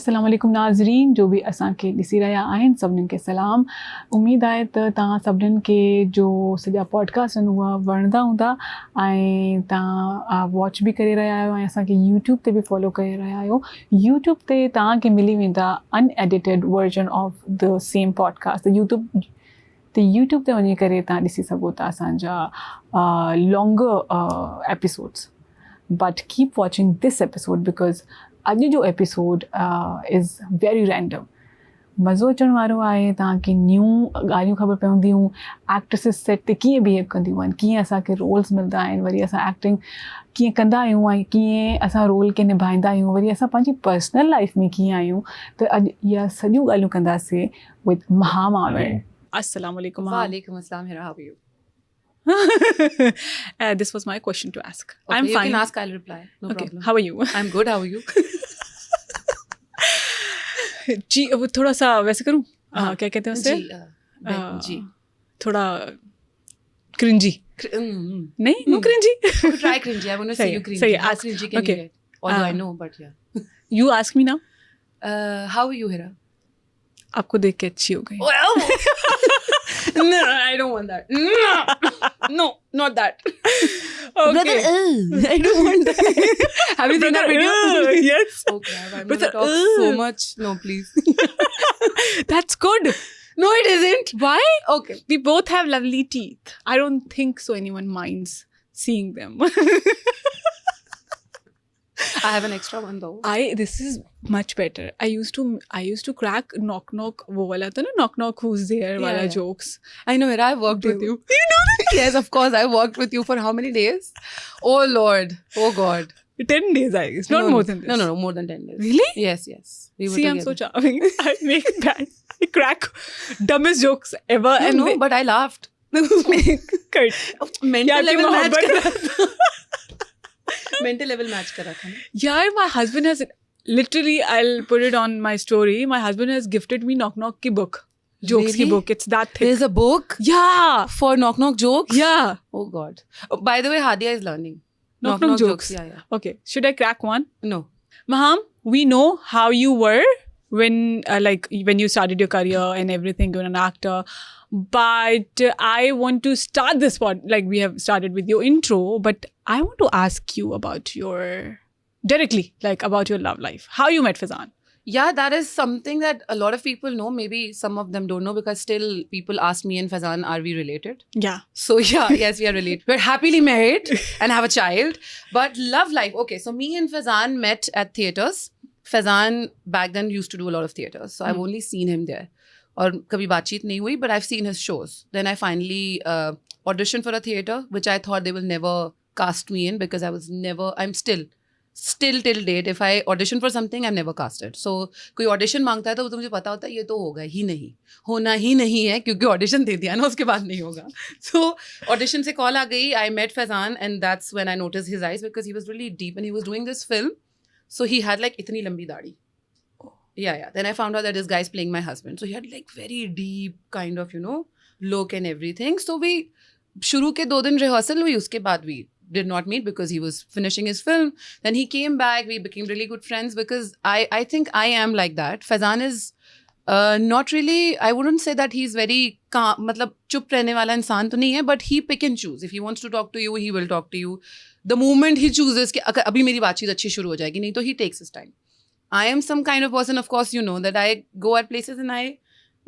अस्सलाम वालेकुम नाज़रीन, जो भी असांखे ॾिसी रहिया आहिनि सभिनीनि खे सलाम। उमेद आहे त तव्हां सभिनीनि खे जो सॼा पॉडकास्ट आहिनि उहा वणंदा हूंदा ऐं तव्हां वॉच बि करे रहिया आहियो ऐं असांखे यूट्यूब ते बि फॉलो करे रहिया आहियो। यूट्यूब ते तव्हांखे मिली वेंदा unedited version of the same podcast. YouTube ते वञी करे तव्हां ॾिसी सघो था असांजा longer episodes. But keep watching this episode because अॼु जो एपिसोड इज़ वेरी रैंडम। मज़ो अचण वारो आहे। तव्हांखे न्यू ॻाल्हियूं ख़बर पवंदियूं, एक्ट्रेसिस सेट ते कीअं बिहेव कंदियूं आहिनि, कीअं असांखे रोल्स मिलंदा आहिनि, वरी असां एक्टिंग कीअं कंदा आहियूं ऐं कीअं असां रोल खे निभाईंदा आहियूं, वरी असां पंहिंजी पर्सनल लाइफ में कीअं आहियूं। त अॼु इहा सॼियूं ॻाल्हियूं कंदासीं विद महाम आमिर। अस्सलाम वालेकुम। Walaikum assalam, Hira. How are you? This was my question to ask. Okay, I'm you fine. can ask, I'll reply. No Okay, problem. how are you? I'm good. How are you? जी वो थोड़ा सा वैसे करूँ, क्या कहते हैं उसे? जी. थोड़ा क्रिंजी नहीं, no cringy. Try cringy. I want to see you cringy. सही, How ask. cringy can Okay. you get? Although I know, but yeah. You ask me now. How are you, Hira? आपको देख के अच्छी हो गई। Well, no, I don't want that. No, not that. Okay. Brother, I don't want that. Have you seen that video? Yes. Okay, I'm going Brother, to talk so much. No, please. That's good. No, it isn't. Why? Okay. We both have lovely teeth. I don't think so anyone minds seeing them. I have an extra one though. This is much better. I used to crack knock वो वाला था ना, knock who's there वाला yeah. jokes. I know, Hira, I've worked with you. You know that? Yes, of course. I worked with you for how many days? Oh, Lord. Oh, God. 10 days, I guess. Not more than this. No, more than 10 days. Really? Yes. We were See, I'm so together. charming. I make bad. I crack dumbest jokes ever. No, but I laughed. Mental level match करा था. Mental level match करा था. Yeah, my husband has literally, I'll put it on my story. My husband has gifted me Knock की book. Jokes की Really? book. It's that thick. There's a book Yeah. for knock jokes? Yeah. Oh, God. Oh, by the way, Hadia is learning. Knock jokes. Yeah. Okay. Should I crack one? No. Maham, we know how you were when you started your career and everything, you're an actor. But I want to start this pod, like we have started with your intro, but I want to ask you about about your love life. How you met Fazan? Yeah, that is something that a lot of people know. Maybe some of them don't know because still people ask me and Fazan, are we related? Yeah. So yeah, yes, we are related. We're happily married and have a child. But love life. Okay, so me and Fazan met at theatres. Fazan back then used to do a lot of theatres. So I've only seen him there. और कभी बातचीत नहीं हुई, but I've seen his shows. Then I finally auditioned for a theatre, which I thought they will never cast me in because I'm still till date, if I audition for something, I'm never casted. So कोई audition मांगता है तो मुझे पता होता है ये तो होगा ही नहीं, होना ही नहीं है क्योंकि audition दे दिया ना, उसके बाद नहीं होगा. So audition से call आ गई, I met Fazan and that's when I noticed his eyes because he was really deep and he was doing this film. So he had like इतनी लंबी दाढ़ी. Yeah. Then I found out that this guy's playing my husband. So he had like very deep kind of, look and everything. So we, शुरू के 2 दिन rehearsal हुई, उसके बाद we did not meet because he was finishing his film. Then he came back. We became really good friends because I think I am like that. Fazan is not really, I wouldn't say that he's very calm, मतलब चुप रहने वाला इंसान तो नहीं है, but he pick and choose. If he wants to talk to you, he will talk to you. The moment he chooses कि अभी मेरी बातचीत अच्छी शुरू हो जाएगी, नहीं तो he takes his time. I am some kind of person, of course, you know, that I go at places and I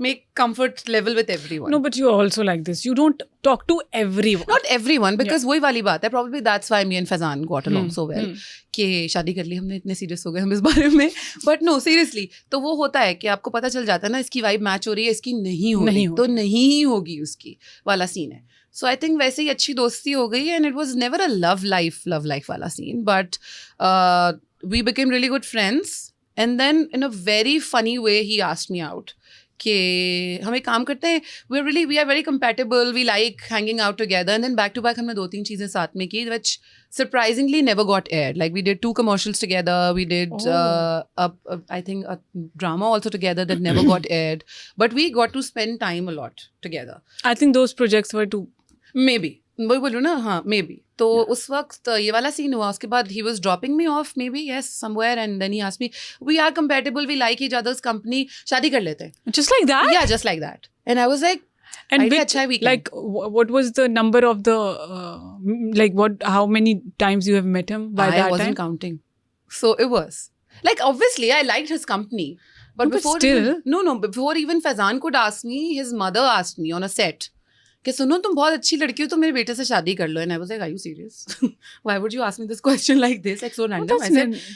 make comfort level with everyone. No, but you're also like this. You don't talk to everyone. Not everyone, because वही वाली बात है. Probably that's why me and Fazan got along so well. कि शादी कर ली हमने, इतने serious हो गए हम इस बारे में. But no, seriously. तो वो होता है कि आपको पता चल जाता है ना, इसकी vibe match हो रही है, इसकी नहीं हो रही, तो नहीं होगी उसकी वाला scene है. So I think वैसे ही अच्छी दोस्ती हो गई and it was never a love life वाला scene. But we became really good friends. And then in a very funny way, he asked me out. कि हम एक काम करते हैं, we are very compatible, we like hanging out together. And then back to back हमने 2-3 चीज़ें साथ में की, which surprisingly never got aired. Like we did 2 commercials together, we did I think a drama also together that never got aired. But we got to spend time a lot together. I think those projects were too... Maybe. वही बोलूँ ना, हाँ may be. तो उस वक्त ये वाला scene हुआ, उसके बाद he was dropping me off maybe, yes, somewhere, and then he asked me, we are compatible, we like each other's company, शादी कर लेते हैं. Just like that? Yeah, just like that. And I was like, And idea which, अच्छा है, we can. like, what was the number of the, like, how many times you have met him by I that wasn't time? counting. So it was. Like, obviously, I liked his company. But No, but before still- even, before even Faizan could ask me, his mother asked me on a set, कि सुनो तुम बहुत अच्छी लड़की हो, तो मेरे बेटे से शादी कर लो. And I was like, are you serious? Why would you ask me this question like this? Like so random.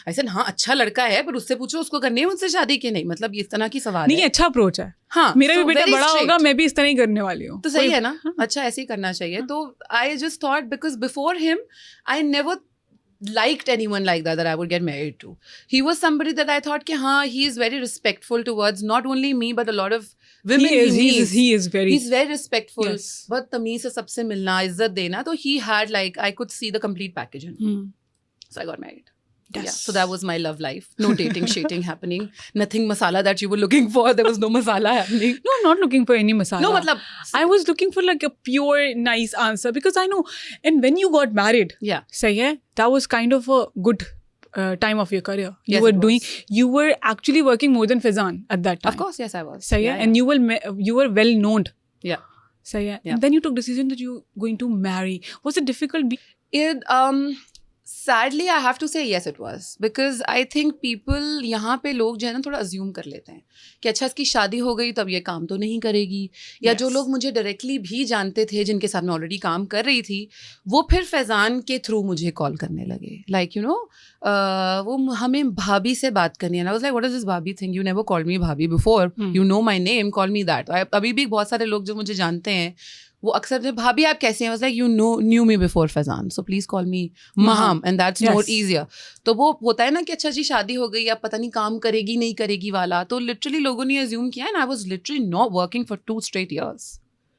I said हाँ अच्छा लड़का है, पर उससे पूछो उसको करनी है मुझसे शादी कि नहीं. मतलब इस तरह की सवाल नहीं, है. अच्छा अप्रोच है. हाँ, मेरा भी बेटा बड़ा होगा, मैं भी इस तरह ही करने वाली हूँ. तो सही है ना, अच्छा ऐसे ही करना चाहिए. तो I just thought, because before him, I never liked anyone like that I would get married to. He was somebody that I thought कि हाँ, he is very respectful towards not only me but a lot of women he is very. He's very respectful. Yes. बहुत तमीज से सबसे मिलना, इज्जत देना. तो he had like, I could see the complete package in him. So I got married. Yes. Yeah, so that was my love life. No dating, shitting happening. Nothing masala that you were looking for. There was no masala happening. No, I'm not looking for any masala. No, matlab. I was looking for like a pure, nice answer because I know. And when you got married, Yeah. सही है, that was kind of a good time of your career. Yes, it was. You were actually working more than Faizan at that time. Of course, yes, I was. सही है, and you were well known. Yeah. सही है. Yeah. And then you took decision that you were going to marry. Was it difficult? It sadly I have to say yes it was, because I think people यहाँ पे लोग जो है ना थोड़ा assume कर लेते हैं कि अच्छा इसकी शादी हो गई तब ये काम तो नहीं करेगी, या जो लोग मुझे डायरेक्टली भी जानते थे जिनके साथ मैं ऑलरेडी काम कर रही थी, वो फिर फैज़ान के थ्रू मुझे कॉल करने लगे, लाइक यू नो वो हमें भाभी से बात करनी है. I was like what is this bhabhi thing, you never called me bhabhi before, you know my name, call me that. अभी भी बहुत सारे लोग जो मुझे जानते हैं वो अक्सर से भाभी आप कैसे हैं, like you new me before Faizan, so please call me महाम, and that's more easier. तो वो होता है ना कि अच्छा जी शादी हो गई, अब पता नहीं काम करेगी नहीं करेगी वाला. तो लिटरली लोगों ने अज्यूम किया, and I was literally not working for 2 straight years.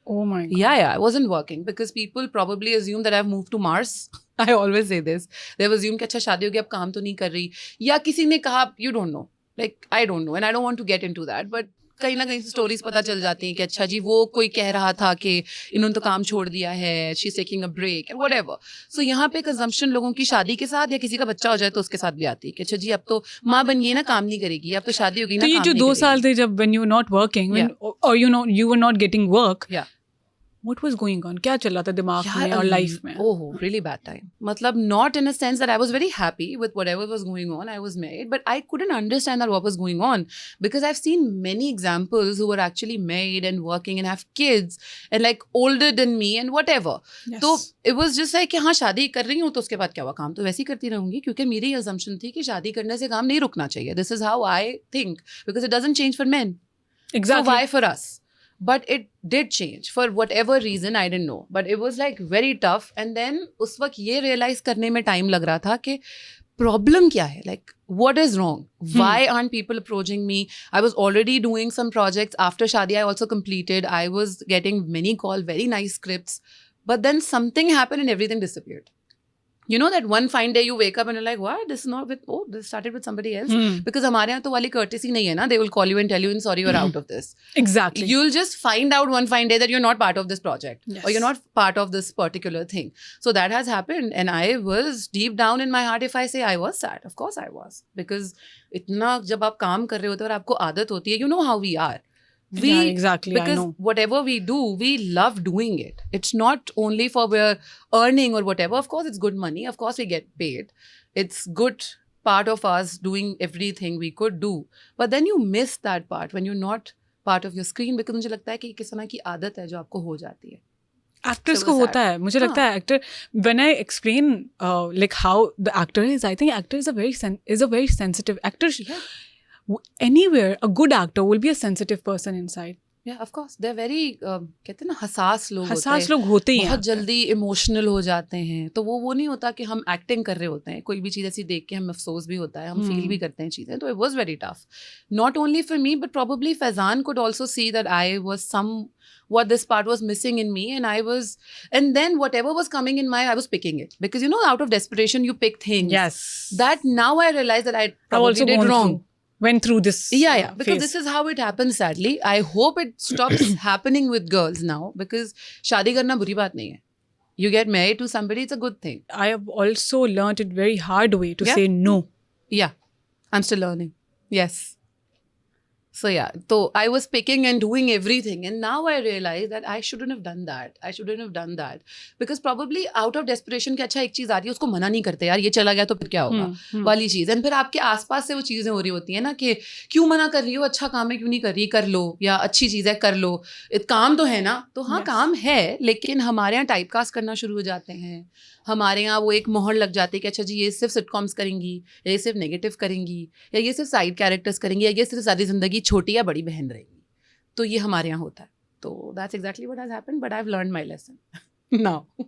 Oh my God. Yeah, I wasn't working because people probably assume that I've moved to Mars. I always say this. They've assumed कि अच्छा शादी हो गई अब काम तो नहीं कर रही, या किसी ने कहा you don't know. Like I don't know, and I don't want to get into that, but कहीं ना कहीं स्टोरीज पता चल जाती हैं कि अच्छा जी वो कोई कह रहा था कि इन्होंने तो काम छोड़ दिया है, she is taking a break and whatever. So यहाँ पे कंजम्पशन लोगों की शादी के साथ या किसी का बच्चा हो जाए तो उसके साथ भी आती है कि अच्छा जी अब तो माँ बन गई ना, काम नहीं करेगी, अब तो शादी हो गई ना. तो ये जो 2 साल थे जब when you were not working, or you were not getting work, what was going on? क्या चल रहा था दिमाग में और लाइफ में? Oh, really bad time. मतलब not in a sense that I was very happy with whatever was going on. I was married, but I couldn't understand that what was going on, because I've seen many examples who were actually married and working and have kids and like older than me and whatever. Yes. तो it was just like कि हाँ शादी कर रही हूँ तो उसके बाद क्या हुआ, काम तो वैसे ही करती रहूंगी, क्योंकि मेरी assumption थी कि शादी करने से काम नहीं रुकना चाहिए. This is how I think, because it doesn't change for men. Exactly. So why for us? But it did change for whatever reason, I didn't know. But it was like very tough. And then उस वक्त ये realize करने में time लग रहा था कि problem क्या है? Like, what is wrong? Why aren't people approaching me? I was already doing some projects. After Shadi, I also completed. I was getting many calls, very nice scripts. But then something happened and everything disappeared. You know that one fine day you wake up and you're like, what? This is not with, oh, this started with somebody else. Because हमारे यहाँ तो वाली courtesy नहीं है ना. They will call you and tell you, and sorry, you're out of this. Exactly. You'll just find out one fine day that you're not part of this project. Yes. Or you're not part of this particular thing. So that has happened. And I was deep down in my heart, if I say I was sad, of course I was. Because इतना जब आप काम कर रहे होते हो और आपको आदत होती है, you know how we are. Yeah, exactly. Because I know. whatever we do, we love doing it. It's not only for we're earning or whatever. Of course, it's good money. Of course, we get paid. It's good part of us doing everything we could do. But then you miss that part when you're not part of your screen, because मुझे लगता है कि किस तरह की आदत है जो आपको हो जाती है. Actors को होता है, मुझे लगता है actor. When I explain like how the actor is, I think actor is a very sensitive actor. Yeah. Anywhere, a good actor will be a sensitive person inside. Yeah, of course. They're very कहते हैं ना हसास लोग होते हैं. हसास लोग होते ही हैं. बहुत जल्दी इमोशनल हो जाते हैं. तो वो नहीं होता कि हम एक्टिंग कर रहे होते हैं, कोई भी चीज़ ऐसी देख के हम अफसोस भी होता है, हम फील भी करते हैं चीज़ें. तो it was very tough. Not only for me, but probably Faizan could also see that I was what this part was missing in me, and then whatever was coming in I was picking it, because you know, out of desperation you pick things. Yes. That now I realize that I probably also did wrong. Went through this. Yeah, because phase. this is how it happens, sadly. I hope it stops happening with girls now, because शादी करना बुरी बात नहीं है. You get married to somebody, it's a good thing. I have also learned it very hard way to Yeah. say no. Yeah, I'm still learning. Yes. So yeah, so I was picking and doing everything, and now I realize that I shouldn't have done that. I shouldn't have done that because probably out of desperation कि अच्छा एक चीज़ आ रही है उसको मना नहीं करते यार, ये चला गया तो फिर क्या होगा वाली चीज़। एंड फिर आपके आसपास से वो चीज़ें हो रही होती हैं ना कि क्यों मना कर रही हो, अच्छा काम है क्यों नहीं कर रही, कर लो, या अच्छी चीज़ है कर लो, काम तो है ना। तो हाँ, Yes. काम है, लेकिन हमारे यहाँ टाइपकास्ट करना शुरू हो जाते हैं, हमारे यहाँ वो एक मोहर लग जाती है कि अच्छा जी ये सिर्फ सिटकॉम्स करेंगी, या ये सिर्फ नेगेटिव करेंगी, या ये सिर्फ साइड कैरेक्टर्स करेंगी, या ये सिर्फ सारी जिंदगी छोटी या बड़ी बहन रहेगी। तो ये हमारे यहाँ होता है। तो that's exactly what has happened, but I have learned my lesson now.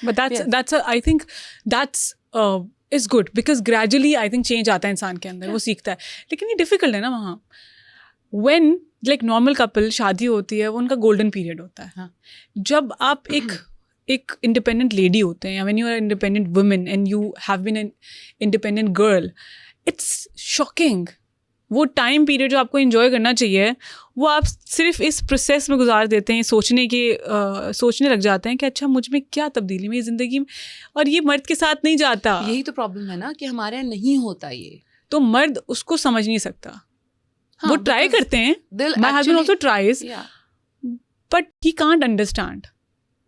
But Yes. I think that's is good because gradually I think change आता है इंसान के अंदर, वो सीखता है। लेकिन ये difficult है ना वहाँ। When like normal couple शादी होती है, वो उनका golden period होता है। हाँ। जब आप एक independent lady होते हैं, या when you are an independent woman and you have been an independent girl, it's shocking. वो टाइम पीरियड जो आपको एंजॉय करना चाहिए, वो आप सिर्फ इस प्रोसेस में गुजार देते हैं, सोचने लग जाते हैं कि अच्छा मुझ में क्या तब्दीली मेरी ज़िंदगी में, और ये मर्द के साथ नहीं जाता। यही तो प्रॉब्लम है ना कि हमारे यहाँ नहीं होता ये। तो मर्द उसको समझ नहीं सकता। हाँ, वो ट्राई करते हैं, my husband also tries, but he can't understand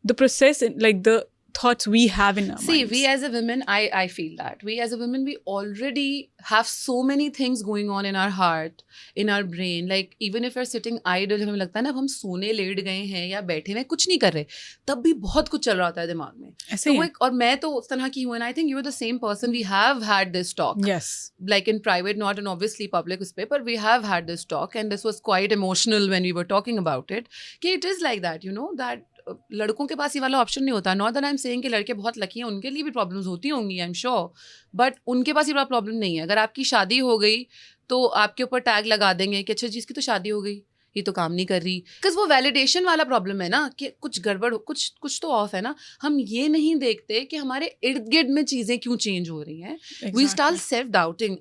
the process, like the thoughts we have in our See, minds. we as a women, I feel that we as a women, we already have so many things going on in our heart, in our brain. Like even if we're sitting idle, हमें लगता है ना अब हम सोने late गए हैं या बैठे हैं कुछ नहीं कर रहे, तब भी बहुत कुछ चल रहा होता है दिमाग में। ऐसे तो ही वो है। और मैं तो उस तरह की हूँ, and I think you're the same person. We have had this talk. Yes. Like in private, not in obviously public उस पे, but we have had this talk, and this was quite emotional when we were talking about it. कि it is like that, you know, that लड़कों के पास ये वाला option नहीं होता। Not that I am saying कि लड़के बहुत लकी हैं, उनके लिए भी प्रॉब्लम्स होती होंगी, आई एम श्योर, बट उनके पास ये वाला प्रॉब्लम नहीं है। अगर आपकी शादी हो गई तो आपके ऊपर टैग लगा देंगे कि अच्छा जिसकी तो शादी हो गई ये तो काम नहीं कर रही, बिकॉज वो वैलिडेशन वाला प्रॉब्लम है ना कि कुछ गड़बड़, कुछ तो ऑफ है ना। हम ये नहीं देखते कि हमारे इर्द गिर्द में चीज़ें क्यों चेंज हो रही हैं। We start self doubting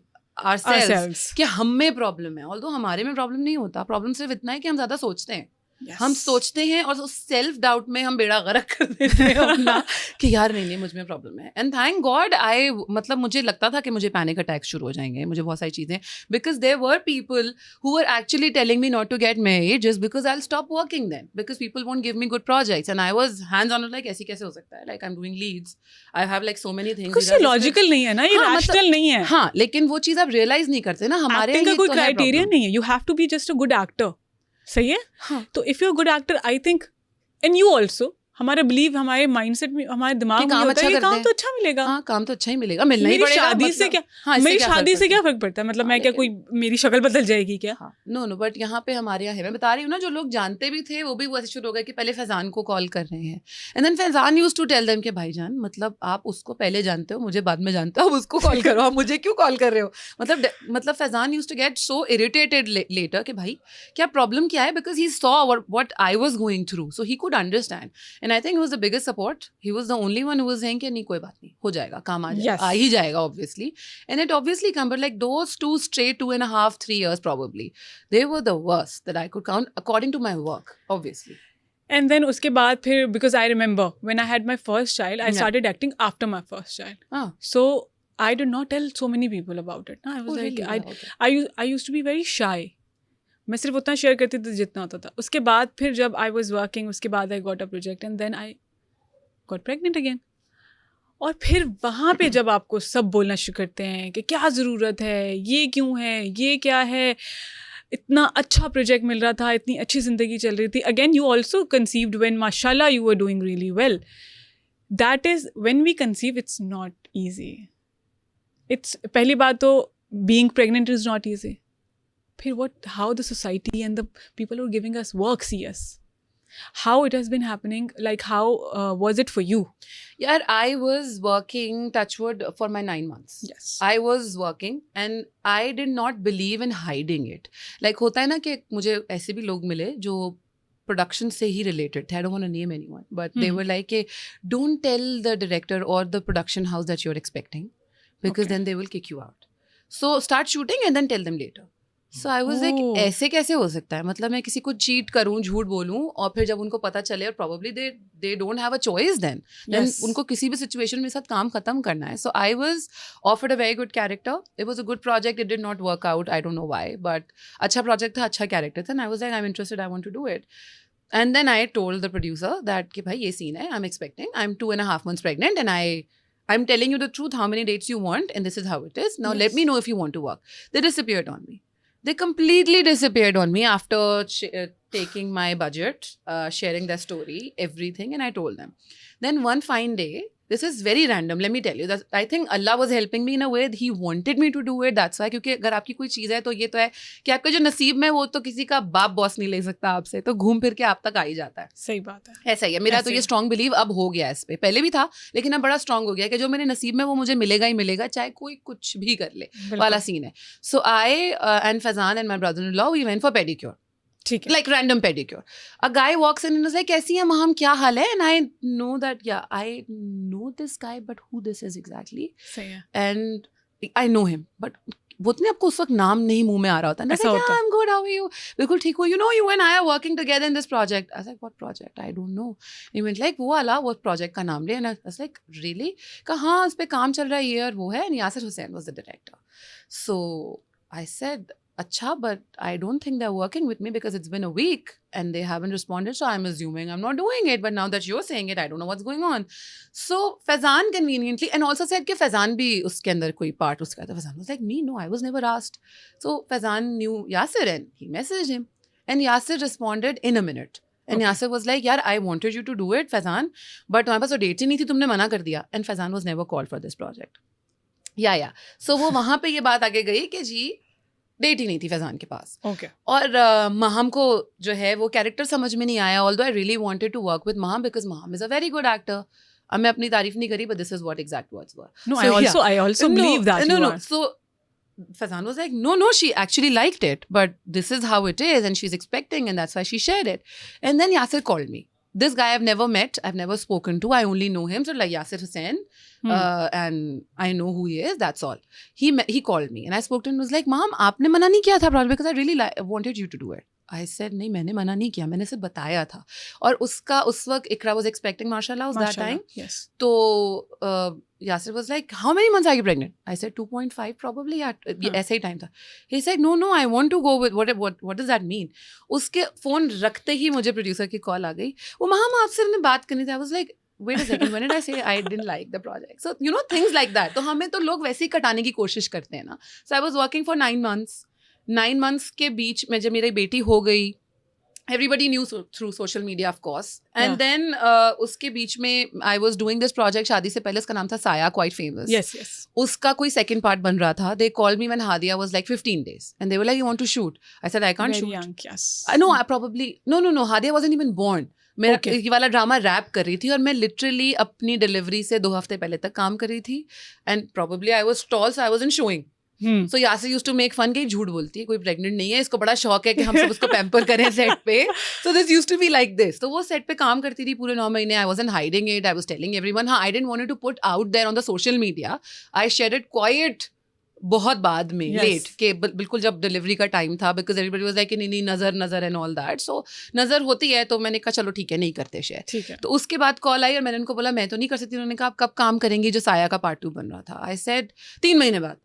ourselves कि हम में प्रॉब्लम है, ऑल्दो हमारे में प्रॉब्लम नहीं होता। प्रॉब्लम सिर्फ इतना है कि हम ज़्यादा सोचते हैं। Yes. हम सोचते हैं और उस सेल्फ डाउट में हम बेड़ा गर्क कर देते हैं अपना कि यार नहीं मुझ में प्रॉब्लम है। एंड थैंक गॉड मतलब मुझे लगता था कि मुझे पैनिक अटैक शुरू हो जाएंगे, मुझे बहुत सारी चीज़ें, because there were people who were actually telling me not to get married just because I will stop working then, because people won't give me good projects and I was hands on like ऐसे कैसे हो सकता है, like I am doing leads, I have like so many things. कुछ logical नहीं है ना, ये रैशनल नहीं है। हाँ, लेकिन वो चीज़ आप रियलाइज नहीं करते ना, हमारे एक्टिंग का कोई क्राइटेरिया नहीं है, you have to be just a good actor. सही है। हाँ. तो if you are good actor, I think, and you also, हमारा बिलीव हमारे माइंडसेट में, हमारे दिमाग में होता है कि काम तो अच्छा मिलेगा। हाँ, काम तो अच्छा ही मिलेगा, मिलना ही पड़ेगा। शादी से क्या, मेरी शादी से क्या फर्क पड़ता है, मतलब मैं क्या कोई मेरी शक्ल बदल जाएगी क्या? नो, बट यहाँ पे हमारे यहाँ है, मैं बता रही हूँ ना, जो लोग जानते भी थे वो भी ऐसे शुरू हो गए कि पहले फैजान को कॉल कर रहे हैं, and then Faizan used to tell them कि भाईजान मतलब आप उसको पहले जानते हो, मुझे बाद में जानते हो, अब उसको कॉल करो, आप मुझे क्यों कॉल कर रहे हो। मतलब Faizan used to get so irritated later कि भाई क्या प्रॉब्लम क्या है, because he saw what I was going through, so he could understand, and I think he was the biggest support. He was the only one who was saying कि नहीं कोई बात नहीं, हो जाएगा, काम आ जाएगा, आ ही जाएगा obviously, and it obviously come, but like those 2 straight 2.5-3 years probably, they were the worst that I could count according to my work, obviously. And then उसके बाद फिर, because I remember when I had my first child, I started acting after my first child. So I did not tell so many people about it. I was I used to be very shy. मैं सिर्फ उतना share करती थी जितना होता था। उसके बाद फिर जब I was working, उसके बाद I got a project and then I got pregnant again. और फिर वहाँ पे जब आपको सब बोलना शुरू करते हैं कि क्या ज़रूरत है, ये क्यों है, ये क्या है, इतना अच्छा प्रोजेक्ट मिल रहा था, इतनी अच्छी ज़िंदगी चल रही थी। Again you also conceived when माशाल्लाह you were doing really well. That is when we conceive, it's not easy. It's पहली बात तो being pregnant is not easy. फिर how the society and the people who are giving us work see us. How it has been happening, like how was it for you? Yeah, I was working, touchwood, for my 9 months. Yes. I was working and I did not believe in hiding it. Like होता है ना कि मुझे ऐसे भी लोग मिले जो production से ही related थे. I don't want to name anyone, but they were like, don't tell the director or the production house that you're expecting, because then they will kick you out. So start shooting and then tell them later. So I was like, Oh. ऐसे कैसे हो सकता है? मतलब मैं किसी को cheat करूँ, झूठ बोलूँ और फिर जब उनको पता चले और probably they don't have a choice then Yes. उनको किसी भी situation में साथ काम खत्म करना है. So I was offered a very good character. It was a good project. It did not work out. I don't know why, but अच्छा project था, अच्छा character था. And I was like, I'm interested. I want to do it. And then I told the producer that कि भाई ये scene है. I'm expecting. I'm 2.5 months pregnant and I'm telling you the truth. How many dates you want, and this is how it is. Now let me know if you want to work. They disappeared on me. They completely disappeared on me after taking my budget, sharing their story, everything, and I told them. Then one fine day, this is very random, let me tell you. That I think Allah was helping me in a way. He wanted me to do it. That's why. क्योंकि अगर आपकी कोई चीज़ है तो ये तो है कि आपका जो नसीब में वो तो किसी का बाप बॉस नहीं ले सकता आपसे, तो घूम फिर के आप तक आ ही जाता है. सही बात है. ऐसा ही है. मेरा तो ये स्ट्रॉन्ग बिलीव अब हो गया है इस पे. पहले भी था लेकिन अब बड़ा स्ट्रॉन्ग हो गया है कि जो मेरे नसीब में वो मुझे मिलेगा ही मिलेगा, चाहे कोई कुछ भी कर ले वाला सीन है. So I and Faizan and my brother in law we went for pedicure. ठीक है. Like random pedicure. A guy walks in and is like, कैसी है महम, क्या हाल है? And I know that, yeah, I know this guy, but who this is exactly? सही है. And I know him, but वो तो आपको उस वक्त नाम नहीं मुंह में आ रहा होता. And I was like, yeah, I'm good, how are you? बिल्कुल ठीक हो. You know, you and I are working together in this project. I was like, what project? I don't know. And he went like, वो वाला, वो project का नाम ले. And I was like, really? कहा हाँ, उस पे काम चल रहा है ये और वो है. And Yasir Hussain was the director. So I said, अच्छा, but I don't think they're working with me because it's been a week and they haven't responded. So I'm assuming I'm not doing it. But now that you're saying it, I don't know what's going on. So Faizan conveniently and also said कि Faizan भी उसके अंदर कोई part उसका था. Faizan was like, me, no, I was never asked. So Faizan knew Yasir and he messaged him. And Yasir responded in a minute. And Yasir was like, यार, I wanted you to do it, Faizan, but तुम्हारे पास तो date ही नहीं थी, तुमने मना कर दिया. And Faizan was never called for this project. Yeah. So वो वहाँ पे ये बात आगे गई कि जी डेट ही नहीं थी फैजान के पास. Okay. और महम को जो है वो कैरेक्टर समझ में नहीं आया. Although I really wanted to work with Maham because Maham is a very good actor. अब मैं अपनी तारीफ नहीं करी, but this is what exact words were. No, I also believe that. No. So Faizan was like, no, she actually liked it, but this is how it is, and she's expecting, and that's why she shared it. And then Yasir called me. This guy I've never met, I've never spoken to, I only know him. So like Yasir Hussain, and I know who he is, that's all. He called me, and I spoke to him and was like, Mom, आपने मना नहीं किया था project because I really wanted you to do it. I said, नहीं, मैंने मना नहीं किया, मैंने सिर्फ बताया था. और उसका उस वक्त Ikra was expecting माशाल्लाह that time. Yes. तो Yasir was like, how many months are you pregnant? I said 2.5 probably. Yeah, ऐसा ही time था. He said, no, I want to go with what does that mean? उसके phone रखते ही मुझे producer की call आ गई. वो मामा आपसे हमने बात करनी थी. I was like, wait a second, when did I say I didn't like the project? So you know things like that. तो हमें तो लोग वैसे ही कटाने की कोशिश करते हैं ना. So I was working for 9 months. 9 months के बीच में जब मेरी बेटी हो गई, everybody knew through social media of course, and then उसके बीच में I was doing this project. शादी से पहले उसका नाम था साया, quite famous. Yes. उसका कोई second part बन रहा था. They called me when Hadia was like 15 days, and they were like, you want to shoot? I said I can't shoot. Very young, yes. No, I probably no. Hadia wasn't even born. मेरा ये वाला drama rap कर रही थी और मैं literally अपनी delivery से 2 हफ्ते पहले तक काम कर रही थी. And probably I was tall, so I wasn't showing. So Yasir used to make fun कि झूठ बोलती है, कोई प्रेग्नेंट नहीं है, इसको बड़ा शौक है कि हम सब उसको पैम्पर करें सेट पे. So this used to be like this. तो वो सेट पे काम करती थी पूरे 9 महीने. I wasn't hiding it. I was telling everyone. हाँ, I didn't want it to put out there on the social media. I shared it quiet बहुत बाद में, लेट के बिल्कुल जब डिलीवरी का टाइम था, बिकॉज एवरीबडी वाज लाइक नहीं नजर एंड ऑल दैट. सो नजर होती है तो मैंने कहा चलो ठीक है, नहीं करते शेयर. तो उसके बाद कॉल आई और मैंने उनको बोला मैं तो नहीं कर सकती. उन्होंने कहा आप कब काम करेंगी जो साया का पार्ट 2 बन रहा था. आई सेड 3 महीने बाद.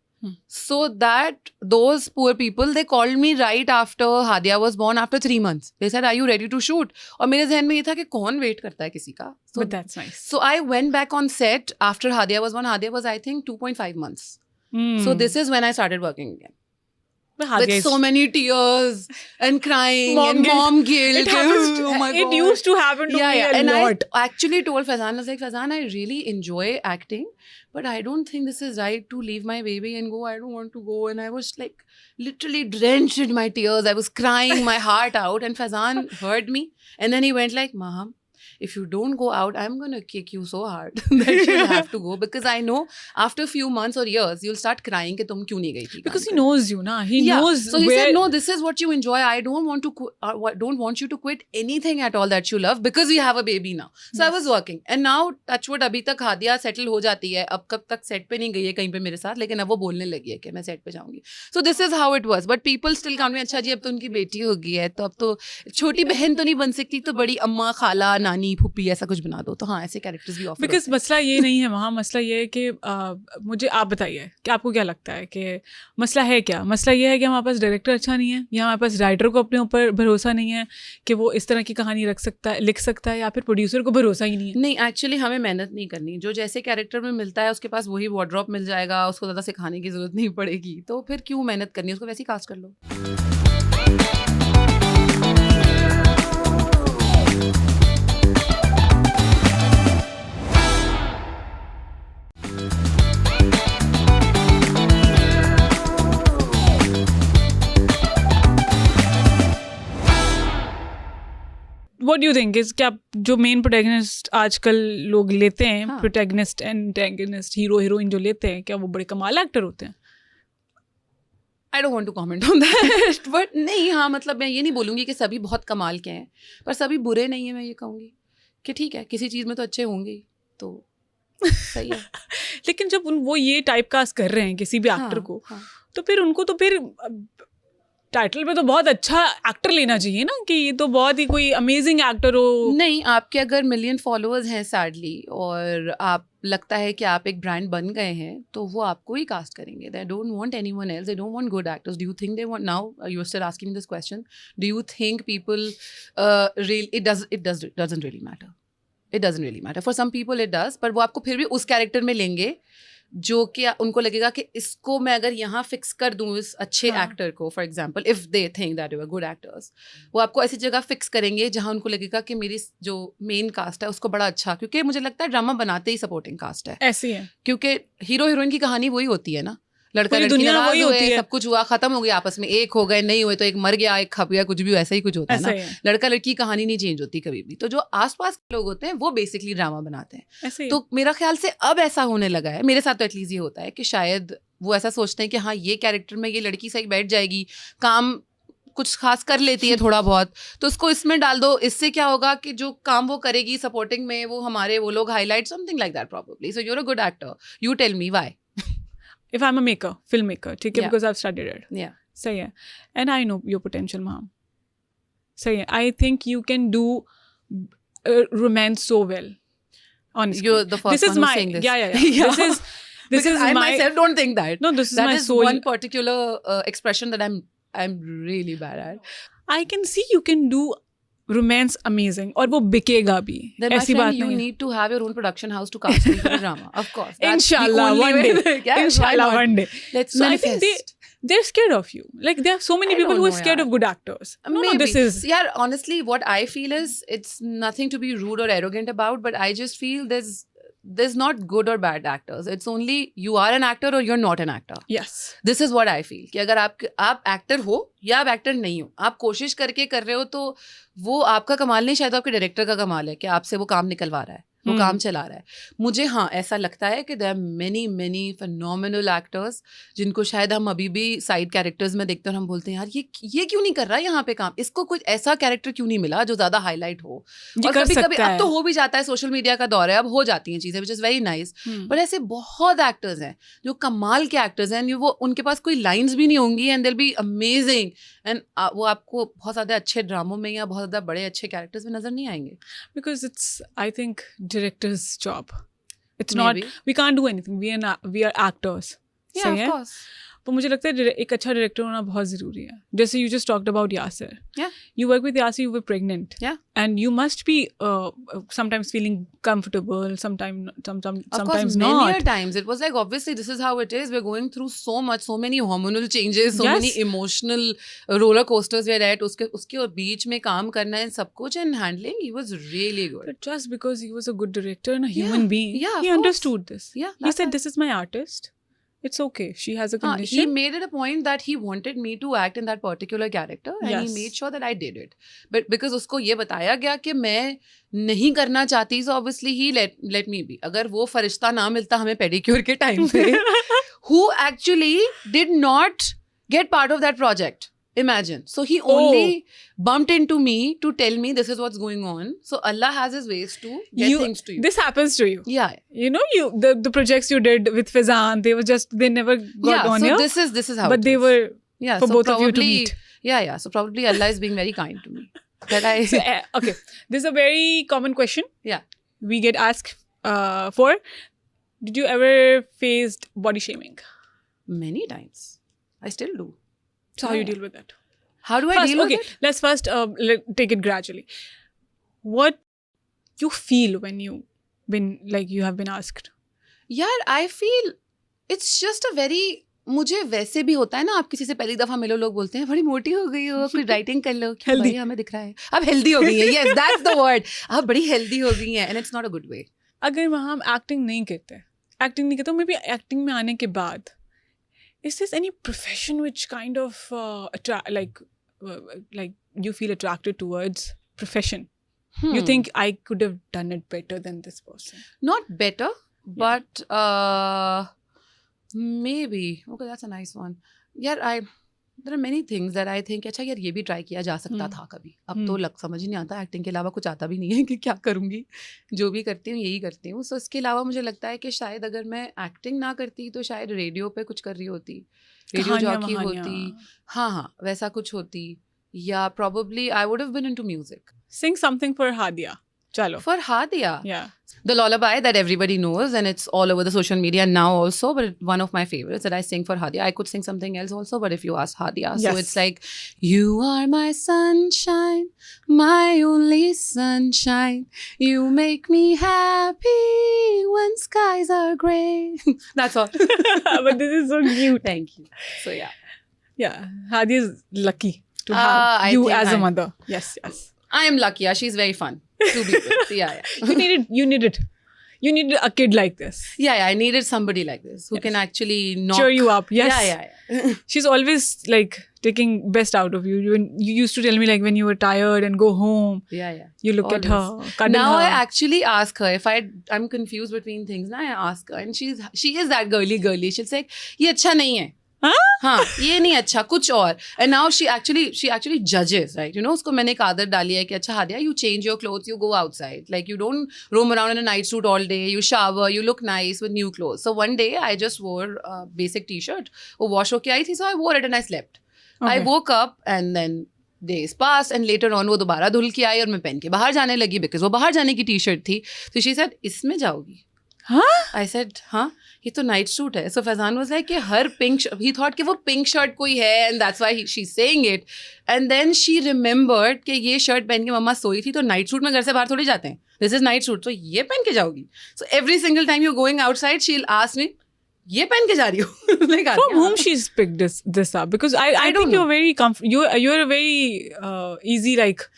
So that those poor people, they called me right after Hadia was born, after 3 months. They said, are you ready to shoot? और मेरे ज़हन में ये था कि कौन वेट करता है किसी का. But that's nice. So I went back on set after Hadia was born. Hadia was I think 2.5 months. So this is when I started working again. With so many tears and crying and mom guilt. It happens. Oh my God. It used to happen to me a and lot. I actually told Faizan, I was like, Faizan, I really enjoy acting, but I don't think this is right to leave my baby and go. I don't want to go. And I was like literally drenched in my tears. I was crying my heart out. And Faizan heard me. And then he went like, Maham, if you don't go out, I'm going to kick you so hard that you'll have to go, because I know after a few months or years you'll start crying कि तुम क्यों नहीं गई थी. Because he knows you, na. He knows. So he where... said, no, this is what you enjoy. I don't want you to quit anything at all that you love, because we have a baby now. So I was working, and now touchwood अभी तक Hadiya settle हो जाती है. अब कब तक set पे नहीं गई है कहीं पे मेरे साथ, लेकिन अब वो बोलने लगी है कि मैं set पे जाऊंगी. So this is how it was. But people still count me, अच्छा जी अब तो उनकी बेटी हो गई है, तो अब तो छोटी बहन तो नहीं बन सकती, तो बड़ी अम्मा, खाला, नानी, फूफी ऐसा कुछ बना दो. तो हाँ, ऐसे कैरेक्टर्स भी ऑफर होते हैं. Because मसला ये नहीं है वहाँ, मसला ये है कि मुझे आप बताइए कि आपको क्या लगता है कि मसला है क्या? मसला ये है कि हमारे पास डायरेक्टर अच्छा नहीं है, या हमारे पास राइटर को अपने ऊपर भरोसा नहीं है कि वो इस तरह की कहानी लिख सकता है, या फिर प्रोड्यूसर को भरोसा ही नहीं है. नहीं, एक्चुअली हमें मेहनत नहीं करनी. जो जैसे कैरेक्टर में मिलता है उसके पास वही वार्डरोब मिल जाएगा, उसको ज़्यादा सिखाने की ज़रूरत नहीं पड़ेगी. तो फिर क्यों मेहनत करनी, उसको वैसे ही कास्ट कर लो. What do you think is क्या जो मेन प्रोटैगनिस्ट आजकल लोग लेते हैं, प्रोटैगनिस्ट एंटेगनिस्ट, हीरो हीरोइन जो लेते हैं, क्या वो बड़े कमाल एक्टर होते हैं? I don't want to comment on that. But नहीं, हाँ, मतलब मैं ये नहीं बोलूँगी कि सभी बहुत कमाल के हैं, पर सभी बुरे नहीं है. मैं ये कहूँगी कि ठीक है, किसी चीज़ में तो अच्छे होंगे ही, तो सही है. लेकिन जब वो ये टाइप कास्ट कर रहे हैं किसी भी एक्टर को, तो फिर उनको तो फिर टाइटल पे तो बहुत अच्छा एक्टर लेना चाहिए ना, कि ये तो बहुत ही कोई अमेजिंग एक्टर हो. नहीं, आपके अगर मिलियन फॉलोअर्स हैं सैडली, और आप लगता है कि आप एक ब्रांड बन गए हैं, तो वो आपको ही कास्ट करेंगे. They don't want anyone else, they don't want good actors. Do you think they want, now you are still asking this question, do you think people it doesn't really matter. It doesn't really matter. For some people it does, पर वो आपको फिर भी उस character में लेंगे जो कि उनको लगेगा कि इसको मैं अगर यहाँ फिक्स कर दूँ इस अच्छे एक्टर को, for example if they think that you are good actors, वो आपको ऐसी जगह फिक्स करेंगे जहाँ उनको लगेगा कि मेरी जो मेन कास्ट है उसको बड़ा अच्छा, क्योंकि मुझे लगता है ड्रामा बनाते ही सपोर्टिंग कास्ट है. ऐसी है, क्योंकि हीरो हीरोइन की कहानी वही होती है ना. लड़का लड़की दुनिया नाराज वही हुए, होती है, सब कुछ हुआ, खत्म हो गया, आपस में एक हो गए, नहीं हुए तो एक मर गया, एक खप गया, कुछ भी ऐसा ही कुछ होता है ना. लड़का लड़की की कहानी नहीं चेंज होती कभी भी. तो जो आसपास के लोग होते हैं वो बेसिकली ड्रामा बनाते हैं. तो मेरा ख्याल से अब ऐसा होने लगा है, मेरे साथ तो एटलीस्ट ये होता है कि शायद वो ऐसा सोचते हैं कि हाँ, ये कैरेक्टर में ये लड़की सही बैठ जाएगी, काम कुछ खास कर लेती है थोड़ा बहुत, तो उसको इसमें डाल दो. इससे क्या होगा कि जो काम वो करेगी सपोर्टिंग में, वो हमारे वो लोग highlight, something like that probably. So you are a good actor, you tell me why. If I'm a maker, filmmaker, ठीक है, because I've studied it. Yeah. सही है. And I know your potential, ma'am. सही है. I think you can do romance so well. Honestly. You're the first one who's saying this. Yeah. This is I my... myself don't think that. No, this is that my is soul. one particular expression that I'm really bad at. I can see you can do romance amazing, और वो बिकेगा भी. ऐसी बात नहीं है. You need to have your own production house to cast me for a drama. Of course. Inshallah, one day. Inshallah, one day. Let's manifest. I think they're scared of you. Like there are so many people who are scared of good actors. No, this is. Yeah, honestly, what I feel is it's nothing to be rude or arrogant about, but I just feel there's not good or bad actors. It's only you are an actor or you're not an actor. Yes. This is what I feel. कि अगर आप actor हो या आप actor नहीं हो, आप कोशिश करके कर रहे हो, तो वो आपका कमाल नहीं, शायद आपके डायरेक्टर का कमाल है कि आपसे वो काम निकलवा रहा है, वो काम चला रहा है. मुझे हाँ ऐसा लगता है कि there are many phenomenal actors जिनको शायद हम अभी भी साइड कैरेक्टर्स में देखते हैं और हम बोलते हैं यार ये क्यों नहीं कर रहा है यहाँ पे काम, इसको कुछ ऐसा कैरेक्टर क्यों नहीं मिला जो ज़्यादा हाईलाइट हो. और कभी अब तो हो भी जाता है, सोशल मीडिया का दौर है, अब हो जाती हैं चीज़ें, which is very nice. But ऐसे बहुत एक्टर्स हैं जो कमाल के एक्टर्स हैं, वो उनके पास कोई लाइन्स भी नहीं होंगी and they will be amazing, and वो आपको बहुत ज़्यादा अच्छे ड्रामों में या बहुत ज़्यादा बड़े अच्छे कैरेक्टर्स में नज़र नहीं आएंगे. Because it's I think director's job. It's Maybe. Not, we can't do anything. We are actors. Yeah, of course. तो मुझे लगता है एक अच्छा डायरेक्टर होना बहुत ज़रूरी है. जैसे you just talked about Yasir. Yeah. You work with Yasir, you were pregnant. Yeah. And you must be sometimes feeling comfortable, sometimes not. Of course, many times. It was like, obviously, this is how it is. We're going through so much, so many hormonal changes, so many emotional roller coasters we're at. उसके और बीच में काम करना है सब कुछ, and handling, he was really good. But just because he was a good director and a human being, he understood this. Yeah. He said, this is my artist. It's okay. She has a He condition. made it a point that he wanted me to act in that particular character, and he Yes. made sure that I did it. But because उसको ये बताया गया कि मैं नहीं करना चाहती, so obviously he let me be. अगर वो फरिश्ता ना मिलता हमें pedicure के time पे, who actually did not get part of that project. Imagine. So he only bumped into me to tell me this is what's going on. So Allah has his ways to get things to you. This happens to you. Yeah. You know, the projects you did with Faizan, they never got on so here. this is how But it they is. were Yeah, for so both of you to probably- meet. Yeah. So probably Allah is being very kind to me. That I So, okay, this is a very common question. Yeah. We get asked for. Did you ever faced body shaming? many times. I still do. So how you Yeah. deal with that? How do I First, deal okay, with it? let's first take it gradually. What you feel when you have been asked? यार I feel it's just a very मुझे वैसे भी होता है ना, आप किसी से पहली दफा मिलो, लोग बोलते हैं बड़ी मोटी हो गई हो, कुछ राइटिंग कर लो, क्यों Healthy. भाई हमें दिख रहा है अब हेल्दी हो गई है, यस दैट्स द वर्ड, आप बड़ी हेल्दी हो गई हैं, and it's not a good way. अगर वहाँ हम एक्टिंग नहीं करते मे बी एक्टिंग में आने के बाद is this any profession which kind of like you feel attracted towards profession? You think I could have done it better than this person? Not better, but maybe. Okay, that's a nice one. Yeah, there are many things that I think अच्छा यार ये भी try किया जा सकता था कभी. अब तो समझ ही नहीं आता, एक्टिंग के अलावा कुछ आता भी नहीं है कि क्या करूँगी. जो भी करती हूँ यही करती हूँ. सो इसके अलावा मुझे लगता है कि शायद अगर मैं एक्टिंग ना करती तो शायद रेडियो पे कुछ कर रही होती, रेडियो जॉकी होती, हाँ वैसा कुछ होती, या probably I would have been into music. Sing something for Hadia. Chalo. For Hadia. Yeah. The lullaby that everybody knows, and it's all over the social media now also, but one of my favorites that I sing for Hadia. I could sing something else also, but if you ask Hadia, so Yes. it's like, you are my sunshine, my only sunshine. You make me happy when skies are grey. That's all. But this is so cute. Thank you. So yeah. Yeah. Hadia is lucky to I have you think as a I- mother. Yes. I am lucky. Yeah, she's very fun to be with. Yeah. You needed a kid like this. Yeah, I needed somebody like this who can actually knock. Cheer you up. Yes. Yeah. She's always like taking best out of you. You used to tell me like when you were tired and go home, Yeah. you look at her, cuddle Now her. I actually ask her if I'm confused between things. Now I ask her, and she is that girly. She'll say, "ये अच्छा नहीं है." हाँ, ये नहीं अच्छा, कुछ और. And now she actually judges, right? You know, उसको मैंने एक आदत डाली है कि अच्छा Hadiya, you change your clothes, you go outside. Like you don't roam around in a night suit all day. You shower, you look nice with new clothes. So one day I just wore a basic t-shirt. वो wash होके आई थी, so I wore it and I slept. I Okay. woke up and then days passed and later on वो दोबारा धुल के आई और मैं पहन के बाहर जाने लगी because वो बाहर जाने की टी-शर्ट थी. So she said, इसमें जाओगी? I said, हाँ, ये तो नाइट सूट है. So Faizan was like, कि हर पिंक, he thought कि वो पिंक शर्ट कोई है and that's why she's saying it. And then she remembered कि ये शर्ट पहन के मम्मा सोई थी, तो नाइट सूट में घर से बाहर थोड़ी जाते हैं. This is night suit, तो ये पहन के जाओगी. So every single time you're going outside, she'll ask me, ये पहन के जा रही हो? Like, From whom she's picked this up? Because I don't think know. you're very you're a very easy like.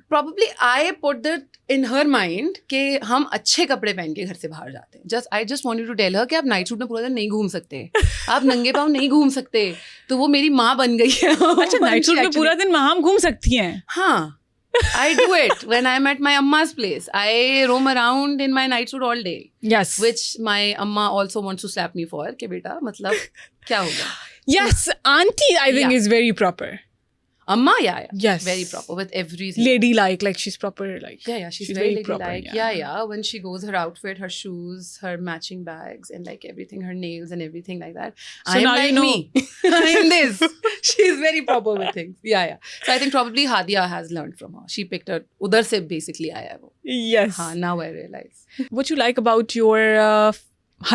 Probably I put that in her mind कि हम अच्छे कपड़े पहन के घर से बाहर जाते हैं. I just wanted to tell her कि आप नाइट सूट में पूरा दिन नहीं घूम सकते, आप नंगे पाँव नहीं घूम सकते. तो वो मेरी माँ बन गई है. अच्छा, नाइट सूट में पूरा दिन हम घूम सकती हैं. हाँ, I do it when I'm at my amma's place. I roam around in my night suit all day, Yes. which my amma also wants to slap me for. कि बेटा मतलब क्या होगा? Yes, auntie I think Yeah. is very proper. Amma, yeah. Yes. Very proper with everything. Ladylike, like she's proper, like. Yeah, she's very proper. ladylike. Yeah. When she goes, her outfit, her shoes, her matching bags, and like everything, her nails and everything like that. So I'm now like you know. me. I'm this. She's very proper with things. Yeah. So I think probably Hadia has learned from her. She picked her. उधर से basically आया वो. Yes. हाँ, now I realize. What you like about your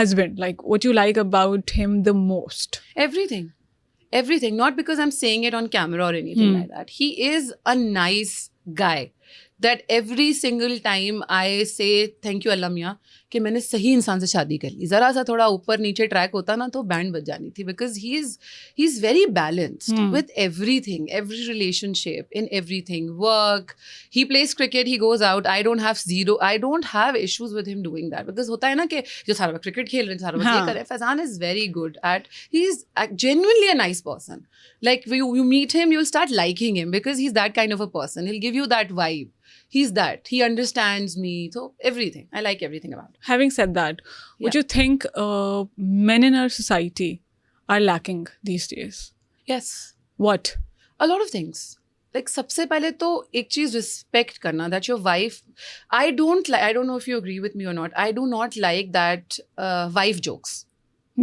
husband? Like what you like about him the most? Everything. Not because I'm saying it on camera or anything like that. He is a nice guy. That every single time I say thank you Allah Mia, कि मैंने सही इंसान से शादी कर ली. ज़रा सा थोड़ा ऊपर नीचे ट्रैक होता ना तो बैंड बज जानी थी, because he is very balanced with everything, every relationship, in everything. Work, he plays cricket, he goes out. I don't have issues with him doing that, because होता है ना कि जो सारा वक्त क्रिकेट खेल रहे हैं, सारा वक्त ये कर रहे हैं. Faizan is very good at, he is genuinely a nice person. Like you meet him, you'll start liking him because he's that kind of a person. He'll give you that vibe. He's that. He understands me. So everything. I like everything about him. Having said that, would you think men in our society are lacking these days? Yes. What? A lot of things. Like सबसे पहले तो एक चीज respect करना, that your wife, I don't know if you agree with me or not, I do not like that wife jokes.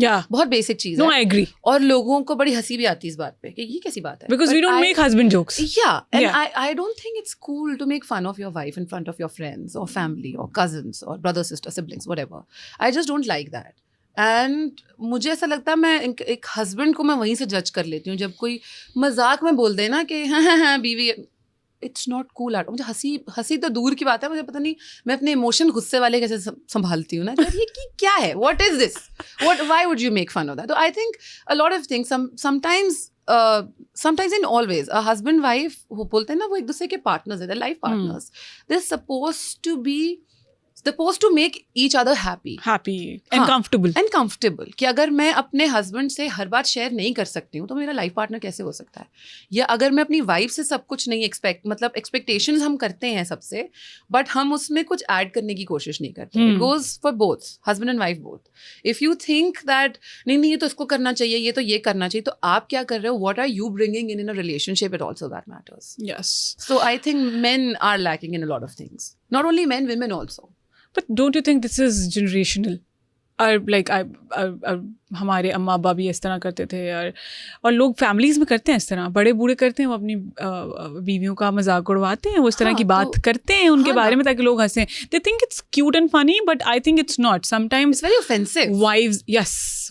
Yeah. बहुत basic चीज No, है. I agree. और लोगों को बड़ी हंसी भी आती है इस बात पे कि ये कैसी बात है. Because we don't make husband jokes. Yeah, and Yeah. I don't think it's cool to make fun of your wife in front of your friends or family or cousins or brother, sister, siblings, whatever. I just don't like that. And मुझे ऐसा लगता है मैं एक husband को मैं वहीं से जज कर लेती हूँ जब कोई मजाक में बोल दे ना कि हाँ बीवी. It's not cool art. मुझे हंसी तो दूर की बात है, मुझे पता नहीं मैं अपने इमोशन गुस्से वाले कैसे संभालती हूँ ना. ये क्या है, what is this, why would you make fun of that. तो I think a lot of things sometimes in always a husband wife वो बोलते हैं ना, वो एक दूसरे के पार्टनर्स है, life partners. They supposed to make each other happy and comfortable. and comfortable. कि अगर मैं अपने हस्बैंड से हर बात शेयर नहीं कर सकती हूँ तो मेरा लाइफ पार्टनर कैसे हो सकता है. या अगर मैं अपनी वाइफ से सब कुछ नहीं मतलब एक्सपेक्टेशंस हम करते हैं सबसे, बट हम उसमें कुछ ऐड करने की कोशिश नहीं करते. It goes for both, husband and wife both. If you think that नहीं ये तो इसको करना चाहिए, ये तो ये करना चाहिए, तो आप क्या कर रहे हो, what are you bringing in a relationship, it also that matters. Yes. So I think men are lacking in a lot of things. Not only men, women also. But don't you think this is generational? हमारे अम्मा अब्बा भी इस तरह करते थे और लोग फैमिलीज में करते हैं इस तरह. बड़े बूढ़े करते हैं, वो अपनी बीवियों का मजाक उड़वाते हैं, वो इस तरह की बात करते हैं उनके बारे में ताकि लोग हंसें. They think it's cute and funny, but I think it's not. Sometimes It's very offensive.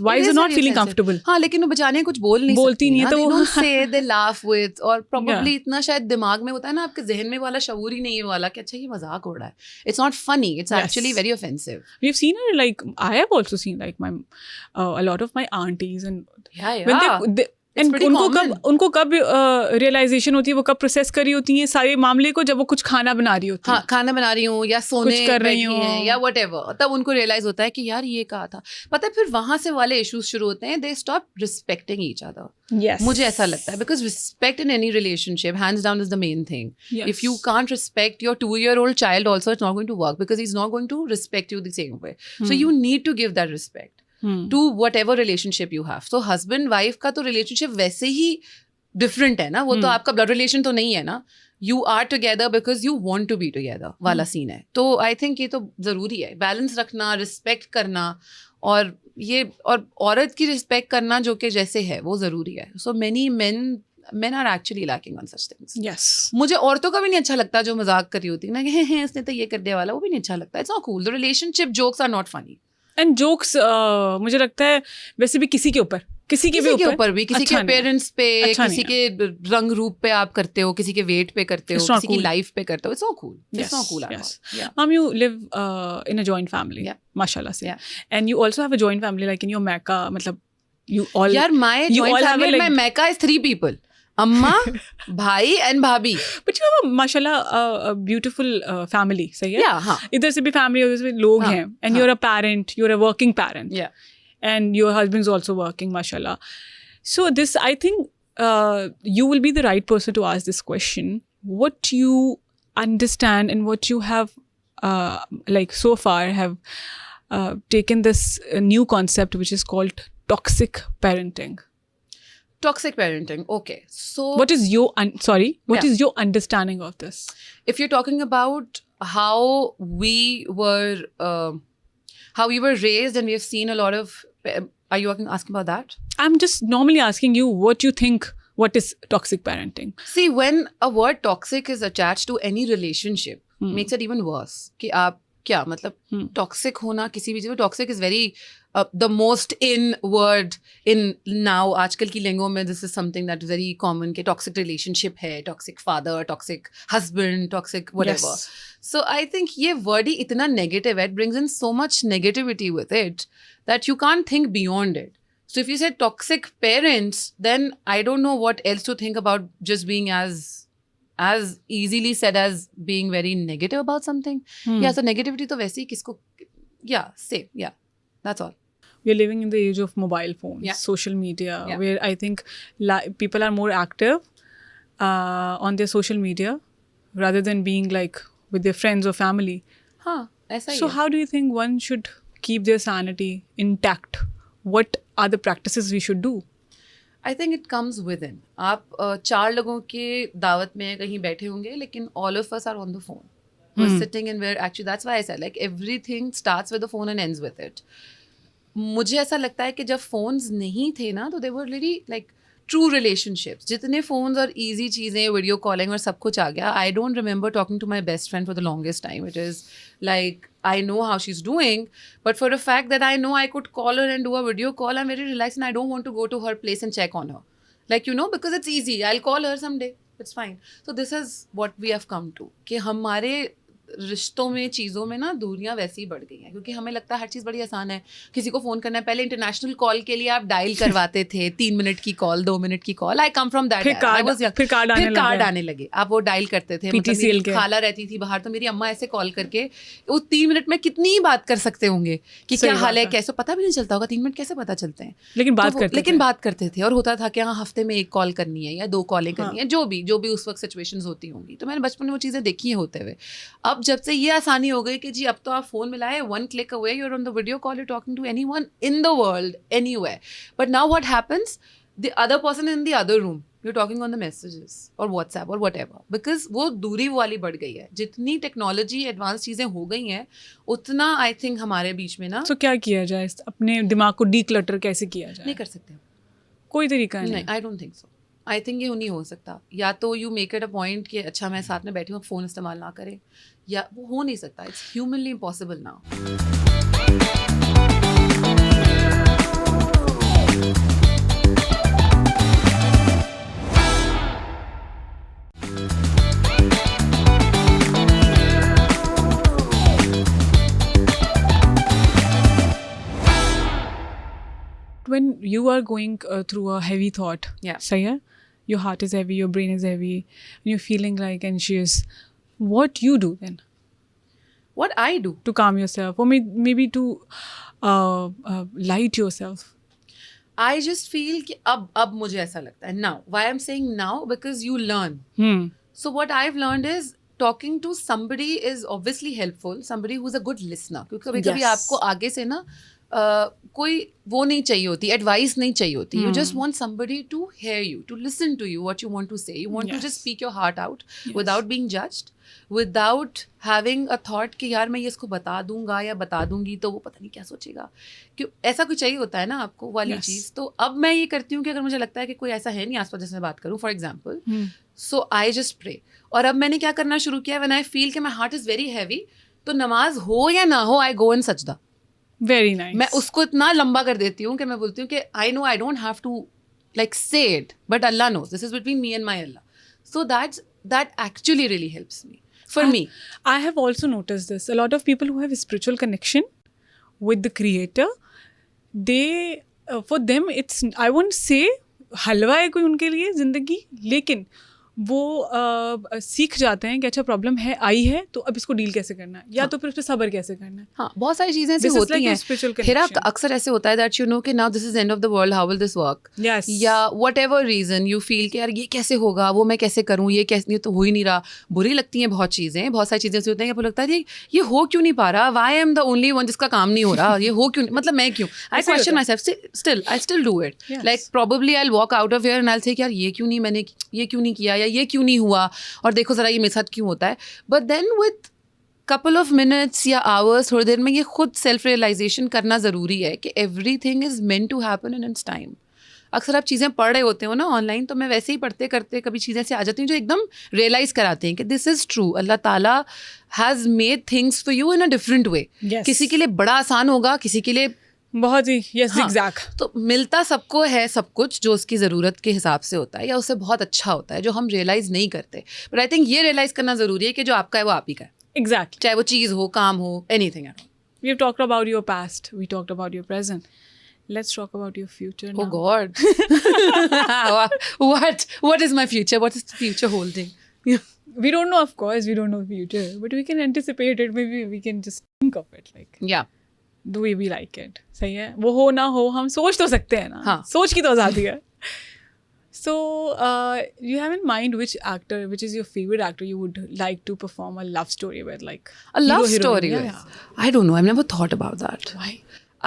wives are not feeling comfortable. हाँ, लेकिन वो बेचारे कुछ बोलती नहीं है तो वो say, they laugh with, और probably इतना शायद दिमाग में होता है ना, आपके जहन में वाला शऊर ही नहीं है वाला कि अच्छा ये मजाक उड़ रहा है. It's not funny. It's actually very offensive. We've seen her, like I have also seen, like my a lot of my aunties and Yeah. when they It's pretty common. उनको कब रियलाइजेशन होती है, वो कब प्रोसेस कर रही होती है सारे मामले को, जब वो कुछ खाना बना रही होती है. हाँ, खाना बना रही हूँ या सोने कुछ कर रही हूँ या whatever, तब उनको रियलाइज होता है कि यार ये कहा था. पता है फिर वहां से वाले इश्यूज शुरू होते हैं. They stop respecting each other. Yes. मुझे ऐसा लगता है because respect in any relationship hands down is the main thing. Yes. If you can't respect your 2-year-old child also, it's not going to work because he's not going to respect you the same way. So you need to give that respect to whatever relationship you have. So husband wife का तो relationship वैसे ही different है ना, वो तो आपका blood relation तो नहीं है ना. You are together because you want to be together वाला सीन है. तो I think ये तो ज़रूरी है, बैलेंस रखना, रिस्पेक्ट करना, और ये और औरत की रिस्पेक्ट करना जो कि जैसे है वो ज़रूरी है. So many men are actually lacking on such things. Yes. मुझे औरतों का भी नहीं अच्छा लगता जो मजाक कर रही होती है ना कि हैं इसने तो ये कर दिया वाला, वो भी नहीं अच्छा लगता. It's not cool. The relationship jokes are not funny. And jokes मुझे लगता है वैसे भी किसी के ऊपर किसी के ऊपर भी, किसी के पेरेंट्स पे, किसी के रंग रूप पे आप करते हो, किसी के वेट पे करते हो, किसी की लाइफ पे करते हो. It's not cool. It's not cool. Mom, you live in a joint family. Yeah. Mashallah se. Yeah. And you also have a joint family, like in your Mecca, मतलब you all. यार my joint family में Mecca is 3 people. अम्मा, भाई and भाभी. But you have a mashallah a beautiful family, सही है? Yeah, हाँ. इधर से भी family, उधर से भी लोग हैं, and you're a parent, you're a working parent. Yeah. And your husband's also working, mashallah. So this, I think, you will be the right person to ask this question. What you understand and what you have, like so far, have taken this new concept which is called toxic parenting. Toxic parenting. Okay. So what is your is your understanding of this? If you're talking about how we were raised and we have seen a lot of, are you asking about that? I'm just normally asking you what you think. What is toxic parenting? See, when a word toxic is attached to any relationship, makes it even worse. कि आप क्या मतलब toxic होना किसी भी चीज़, toxic is very the most in word in now, आजकल की लैंग्वेज में this is something that is very common कि टॉक्सिक रिलेशनशिप है, toxic father, toxic husband, toxic whatever. So I think ये word ही इतना negative है, it brings in so much negativity with it that you can't think beyond it. So if you say toxic parents, then I don't know what else to think about just being as easily said as being very negative about something. Yeah, so negativity तो वैसे ही किसको, yeah, same, yeah, that's all. We're living in the age of mobile phones, social media, where I think people are more active on their social media rather than being like with their friends or family. हाँ, ऐसा ही So है. how do you think one should keep their sanity intact? What are the practices we should do? I think it comes within. आप 4 लोगों के दावत में कहीं बैठे होंगे, लेकिन all of us are on the phone. We're sitting and we're actually, that's why I said like everything starts with the phone and ends with it. मुझे ऐसा लगता है कि जब phones नहीं थे ना, तो they were really like true relationships. जितने phones और easy चीज़ें, video calling और सब कुछ आ गया, I don't remember talking to my best friend for the longest time. It is like I know how she's doing, but for the fact that I know I could call her and do a video call, I'm very relaxed and I don't want to go to her place and check on her. Like, you know, because it's easy. I'll call her someday. It's fine. So this is what we have come to. कि हमारे रिश्तों में, चीज़ों में ना दूरियां वैसे ही बढ़ गई हैं, क्योंकि हमें लगता है हर चीज़ बड़ी आसान है. किसी को फ़ोन करना है, पहले इंटरनेशनल कॉल के लिए आप डायल करवाते थे, 3 मिनट की कॉल, 2 मिनट की call. I come from that. फिर कार्ड आने लगे. आप वो डायल करते थे. मतलब PTCL मेरी खाला रहती थी बाहर, तो मेरी अम्मा ऐसे कॉल करके वो 3 मिनट में कितनी ही बात कर सकते होंगे कि क्या हाल है, कैसे, पता भी नहीं चलता होगा. 3 मिनट कैसे पता चलते हैं, लेकिन बात करते थे. और होता था कि हाँ, हफ्ते में 1 कॉल करनी है या 2 कॉलें करनी है, जो भी उस वक्त सिचुएशंस होती होंगी. तो मैंने बचपन में वो चीज़ें देखी हैं होते हुए. अब जब से ये आसानी हो गई कि जी अब तो आप फोन मिलाए, 1 click away, you're on the video call, you're talking to anyone in the world, anywhere. But now what happens? The other person in the other room, you're talking on the messages or WhatsApp or whatever, because वो दूरी वाली बढ़ गई है. जितनी technology advance चीज़ें हो गई हैं, उतना आई थिंक हमारे बीच में ना. So क्या किया जाए, अपने दिमाग को declutter कैसे किया जाए? नहीं कर सकते, कोई तरीका नहीं. I don't think so. I think ये नहीं हो सकता. या तो you make it a point कि अच्छा मैं साथ में बैठी हूँ, फ़ोन इस्तेमाल ना करें, या वो हो नहीं सकता. It's humanly impossible now. When you are going through a heavy thought, सही है, your heart is heavy, your brain is heavy, and you're feeling like anxious, what you do then? What I do to calm yourself, or maybe to light yourself? I just feel कि अब मुझे ऐसा लगता है. Now, why I'm saying now, because you learn. So what I've learned is talking to somebody is obviously helpful. Somebody who's a good listener. क्योंकि कभी-कभी आपको आगे से ना कोई वो नहीं चाहिए होती, एडवाइस नहीं चाहिए होती. You just want somebody to hear you, to listen to you, what you want to say. You want to just speak your heart out without being judged, without having a thought कि यार मैं ये इसको बता दूंगा या बता दूंगी तो वो पता नहीं क्या सोचेगा. क्यों ऐसा कुछ चाहिए होता है ना आपको वाली चीज़. तो अब मैं ये करती हूँ कि अगर मुझे लगता है कि कोई ऐसा है नहीं आसपास जिससे मैं बात करूँ, for example, so I just pray. और अब मैंने क्या करना शुरू किया, व्हेन आई फील कि my heart is very heavy, तो नमाज हो या ना हो, आई गो इन सजदा. Very nice. मैं उसको इतना लंबा कर देती हूँ कि मैं बोलती हूँ कि I know I don't have to like say it, but Allah knows. This is between me and my Allah. So that actually really helps me. For me. I have also noticed this. A lot of people who have a spiritual connection with the Creator, they, for them, it's, I won't say हलवा है कोई उनके लिए ज़िंदगी, लेकिन वो सीख जाते हैं कि अच्छा प्रॉब्लम है, आई है, तो अब इसको डील कैसे करना है, या तो फिर उस पर सब्र कैसे करना है. हाँ, बहुत सारी चीज़ें ऐसी होती हैं. फिर अक्सर ऐसे होता है दैट यू नो कि now this is end of the world, how will this work, या whatever reason you feel कि यार ये कैसे होगा, वो मैं कैसे करूँ, ये कैसे, ये तो हो ही नहीं रहा. बुरी लगती हैं बहुत चीज़ें, बहुत सारी चीज़ें ऐसी होती हैं कि आपको लगता है ये हो क्यों नहीं पा रहा, why am the only one जिसका काम नहीं हो रहा, ये हो क्यों, मतलब मैं क्यों. I question myself, I still do it. Like probably I will walk out of here and I will say यार ये क्यों नहीं, मैंने ये क्यों नहीं किया, या ये क्यों नहीं हुआ, और देखो ज़रा ये मेरे साथ क्यों होता है. But then with couple of minutes या hours, थोड़ी देर में ये खुद सेल्फ रियलाइजेशन करना ज़रूरी है कि everything is meant to happen in its time. अक्सर आप चीज़ें पढ़ रहे होते हो ना ऑनलाइन, तो मैं वैसे ही पढ़ते करते कभी चीज़ें ऐसे आ जाती हैं जो एकदम रियलाइज़ कराते हैं कि दिस इज़ ट्रू, अल्लाह ताला has made things for you in a different way. Yes. किसी के लिए बड़ा आसान होगा, किसी के लिए बहुत ही yes हाँ, zigzag. तो मिलता सबको है सब कुछ जो उसकी ज़रूरत के हिसाब से होता है या उससे बहुत अच्छा होता है जो हम रियलाइज़ नहीं करते. बट आई थिंक ये रियलाइज़ करना ज़रूरी है कि जो आपका है वो आप ही का है, Exactly. चाहे वो चीज़ हो, काम हो, anything at all. We've talked about your past. We talked about your present. Let's talk about your future now. Oh God. What is my future? What is the future holding? We don't know, of course, we don't know the future, but we can anticipate it. Maybe we can just think of it like Yeah. the way we like it. सही है, वो हो ना हो हम सोच तो सकते हैं ना. हाँ. सोच की तो आज़ादी है. So, you have in mind which is your favorite actor you would like to perform a love story with, like A love hero, story heroine? with? I don't know. I've never thought about that. Why?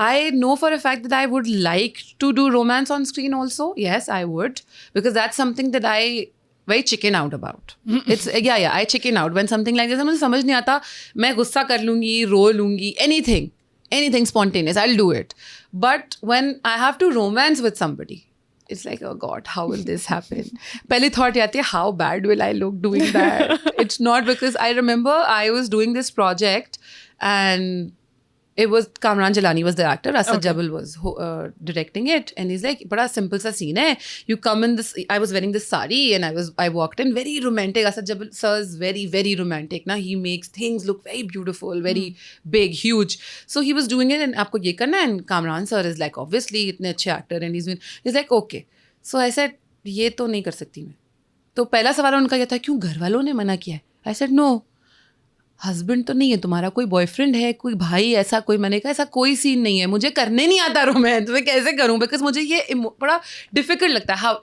I know for a fact that I would like to do romance on screen also. Yes, I would. Because that's something that I very chicken out about. It's yeah, I chicken out. When something like this, मुझे समझ नहीं आता, मैं गुस्सा कर लूँगी, रो लूँगी, anything spontaneous, I'll do it. But when I have to romance with somebody, it's like, oh God, how will this happen? Pehli thought आती है, how bad will I look doing that? It's not, because I remember I was doing this project and it was Kamran Jalani was the actor, Asad Jabal was directing it, and he's like, bada simple sa scene hai, you come in this, I was wearing this sari and I walked in, very romantic. Asad Jabal sir is very, very romantic na, he makes things look very beautiful, very big, huge. So he was doing it and aapko ye karna, and Kamran sir is like, obviously itne अच्छे actor, and he's like, okay. So I said, ये तो नहीं कर सकती मैं. तो पहला सवाल उनका ये था, क्यों घर वालों ने मना किया है? I said, no, हस्बैंड तो नहीं है तुम्हारा, कोई बॉयफ्रेंड है, कोई भाई, ऐसा कोई. मैंने कहा ऐसा कोई सीन नहीं है, मुझे करने नहीं आता रोमांस, मैं कैसे करूं? बिकॉज मुझे ये बड़ा डिफिकल्ट लगता है. How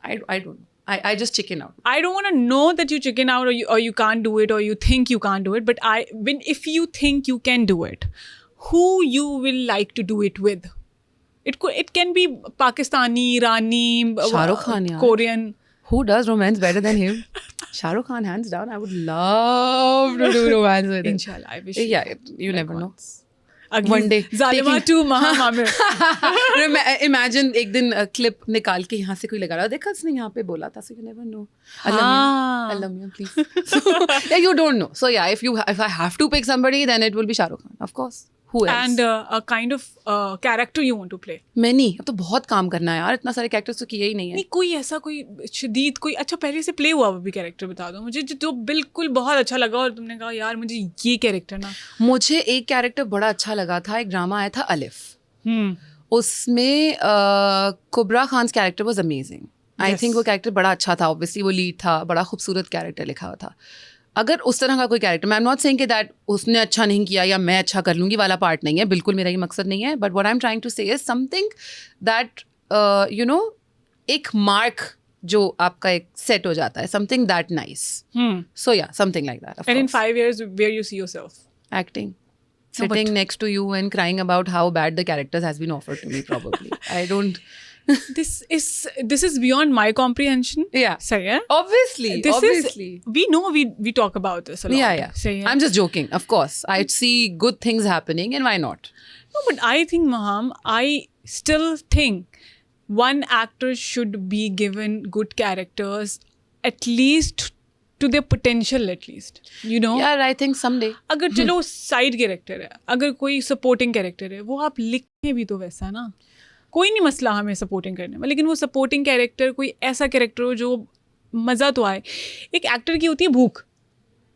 I don't know, I just chicken out. I don't want to know that you chicken out or you can't do it or you think you can't do it, but if you think you can do it, who you will like to do it with? It can be Pakistani, Irani, Shah Rukh Khan, yaar. Korean. Who does romance better than him? Shah Rukh Khan, hands down. I would love to do romance with him. Inshallah, I wish. Yeah, you never know. Ugly One day, Zalima taking- 2 Mahamamir. Imagine एक दिन clip निकाल के यहाँ से कोई लगा रहा, देखा उसने यहाँ पे बोला था, so you never know. हाँ. Alamia, please. So, yeah, you don't know. So yeah, if I have to pick somebody, then it will be Shah Rukh Khan, of course. Who else? And a kind of character you want to play. Many. अब तो बहुत काम करना है यार, इतना सारे characters तो किए ही नहीं है. नहीं, कोई ऐसा कोई शदीद कोई अच्छा पहले से प्ले हुआ भी कैरेक्टर बता दो मुझे, जो बिल्कुल बहुत अच्छा लगा और तुमने कहा यार मुझे ये कैरेक्टर ना. मुझे एक कैरेक्टर बड़ा अच्छा लगा था, एक ड्रामा आया था अलिफ. उसमें Kubra Khan character was amazing. I think वो कैरेक्टर बड़ा अच्छा था. ऑब्वियसली वो लीड था, बड़ा खूबसूरत कैरेक्टर लिखा हुआ था. अगर उस तरह का कोई कैरेक्टर, मैं एम नॉट सेइंग कि दैट उसने अच्छा नहीं किया या मैं अच्छा कर लूँगी वाला पार्ट नहीं है, बिल्कुल मेरा ये मकसद नहीं है. But what I am trying to say is something that you know, एक मार्क जो आपका एक सेट हो जाता है, something that nice. So yeah something like that. And in 5 years, where you see yourself? Acting. Sitting next to you and crying about how bad the characters has been offered to me, probably. I don't. This is beyond my comprehension. Yeah. सही है. Obviously. Obviously. We know we talk about this a lot. Yeah. सही है. I'm just joking. Of course. I see good things happening, and why not? No, but I think, Maham, I still think one actor should be given good characters, at least to their potential, at least. You know? Yeah, I think someday. अगर चलो side character है, अगर कोई supporting character है, वो आप लिखें भी तो वैसा ना. कोई नहीं मसला हमें सपोर्टिंग करने में, लेकिन वो सपोर्टिंग कैरेक्टर कोई ऐसा कैरेक्टर हो जो मज़ा तो आए. एक एक्टर की होती है भूख.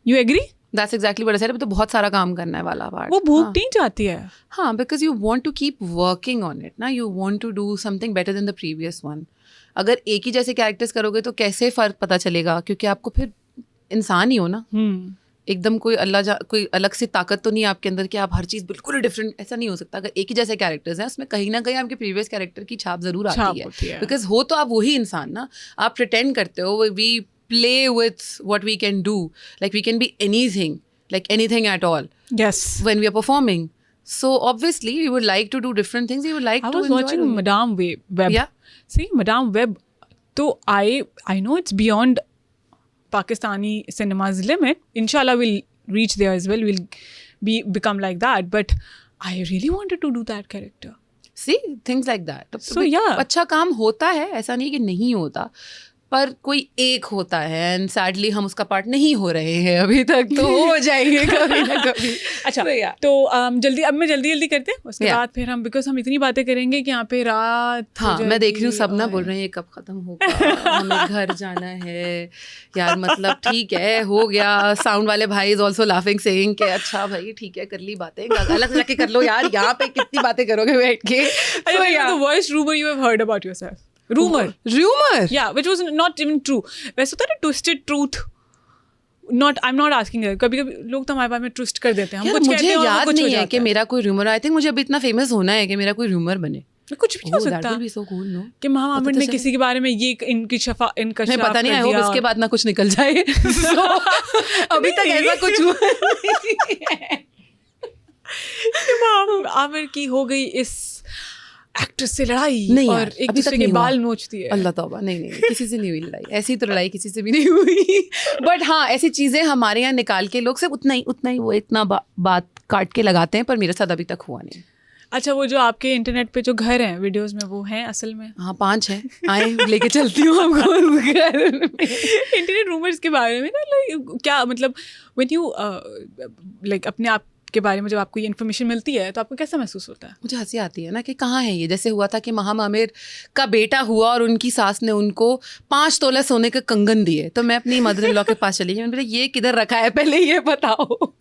You agree? That's exactly what I said. तो बहुत सारा काम करना है वाला part. वो भूख नहीं जाती है. हाँ, because you want to keep working on it ना. You want to do something better than the previous one. अगर एक ही जैसे कैरेक्टर्स करोगे तो कैसे फ़र्क पता चलेगा? क्योंकि आपको फिर इंसान ही हो ना. एकदम कोई कोई अलग से ताकत तो नहीं है आपके अंदर कि आप हर चीज़ बिल्कुल ही डिफरेंट, ऐसा नहीं हो सकता. अगर एक ही जैसे कैरेक्टर्स हैं, उसमें कहीं ना कहीं आपके प्रीवियस कैरेक्टर की छाप ज़रूर आती है. बिकॉज हो तो आप वही इंसान ना. आप प्रिटेंड करते हो. We play with what we can do. Like we can be anything at all. Yes. When we are performing. So obviously we would like to do different things. We would like I to was enjoy watching doing it. Madame Web. Yeah. See, Madame Web. So I know it's beyond Pakistani cinema's limit. Inshallah, we'll reach there as well. We'll become like that. But I really wanted to do that character. See, things like that. So, yeah. अच्छा काम होता है, ऐसा नहीं कि नहीं होता, पर कोई एक होता है एंड सैडली हम उसका पार्ट नहीं हो रहे हैं अभी तक, तो हो जाएंगे कभी ना कभी. अच्छा, So, तो जल्दी करते हैं, उसके Yeah. बाद फिर हम, बिकॉज हम इतनी बातें करेंगे कि यहाँ पे रात हो हाँ, मैं देख रही हूँ जाएगी सब ना और- बोल रहे हैं ये कब खत्म होगा, हमें घर जाना है यार. मतलब ठीक है, हो गया. साउंड वाले भाई इज ऑल्सो लाफिंग सेइंग कि अच्छा भाई ठीक है, कर ली बातें, अलग से जाके कर लो यार, यहाँ पे कितनी बातें करोगे बैठ के. So, yeah. The worst rumor you have heard about yourself. Rumor. Yeah, which was not even true. वैसे होता है ना twisted truth. I'm not asking her. कभी-कभी लोग तो हमारे बारे में twist कर देते हैं. हम यार कुछ मुझे कहते हैं और वो याद कुछ हो नहीं है जाता कि मेरा कोई रूमर. आई थिंक मुझे अभी इतना फेमस होना है कि मेरा कोई रूमर बने. कुछ भी हो Oh, that सकता would be so cool, no? कि महा आमिर तो ने चले. किसी के बारे में ये इनका नहीं शराब पता नहीं, कर आई होप दिया इसके और- बाद ना कुछ निकल जाए. So, अभी तक ऐसा कुछ हुआ नहीं है. कि महा आमिर की हो गई इस एक्ट्रेस से लड़ाई नहीं और यार, एक अभी तक दूसरे के नहीं हुआ. बाल नोचती है. अल्लाह तौबा, नहीं, किसी से नहीं हुई लड़ाई. ऐसी तो लड़ाई किसी से भी नहीं हुई. बट हाँ, ऐसी चीजें हमारे यहाँ निकाल के लोग सिर्फ उतना ही वो इतना बात काट के लगाते हैं, पर मेरे साथ अभी तक हुआ नहीं. अच्छा, वो जो आपके इंटरनेट पे जो घर हैं वीडियोस में, वो हैं असल में? हाँ 5 हैं, आए लेके चलती हूँ आपको उस घर में. इंटरनेट रूमर्स के बारे में ना, like, क्या मतलब व्हेन यू लाइक अपने आप के बारे में जब आपको ये इन्फॉर्मेशन मिलती है तो आपको कैसा महसूस होता है? मुझे हंसी आती है ना कि कहाँ है ये. जैसे हुआ था कि महा आमिर का बेटा हुआ और उनकी सास ने उनको 5 तोला सोने के कंगन दिए, तो मैं अपनी मदर इन लॉ के पास चली गई. मैंने बोला ये किधर रखा है, पहले ये बताओ.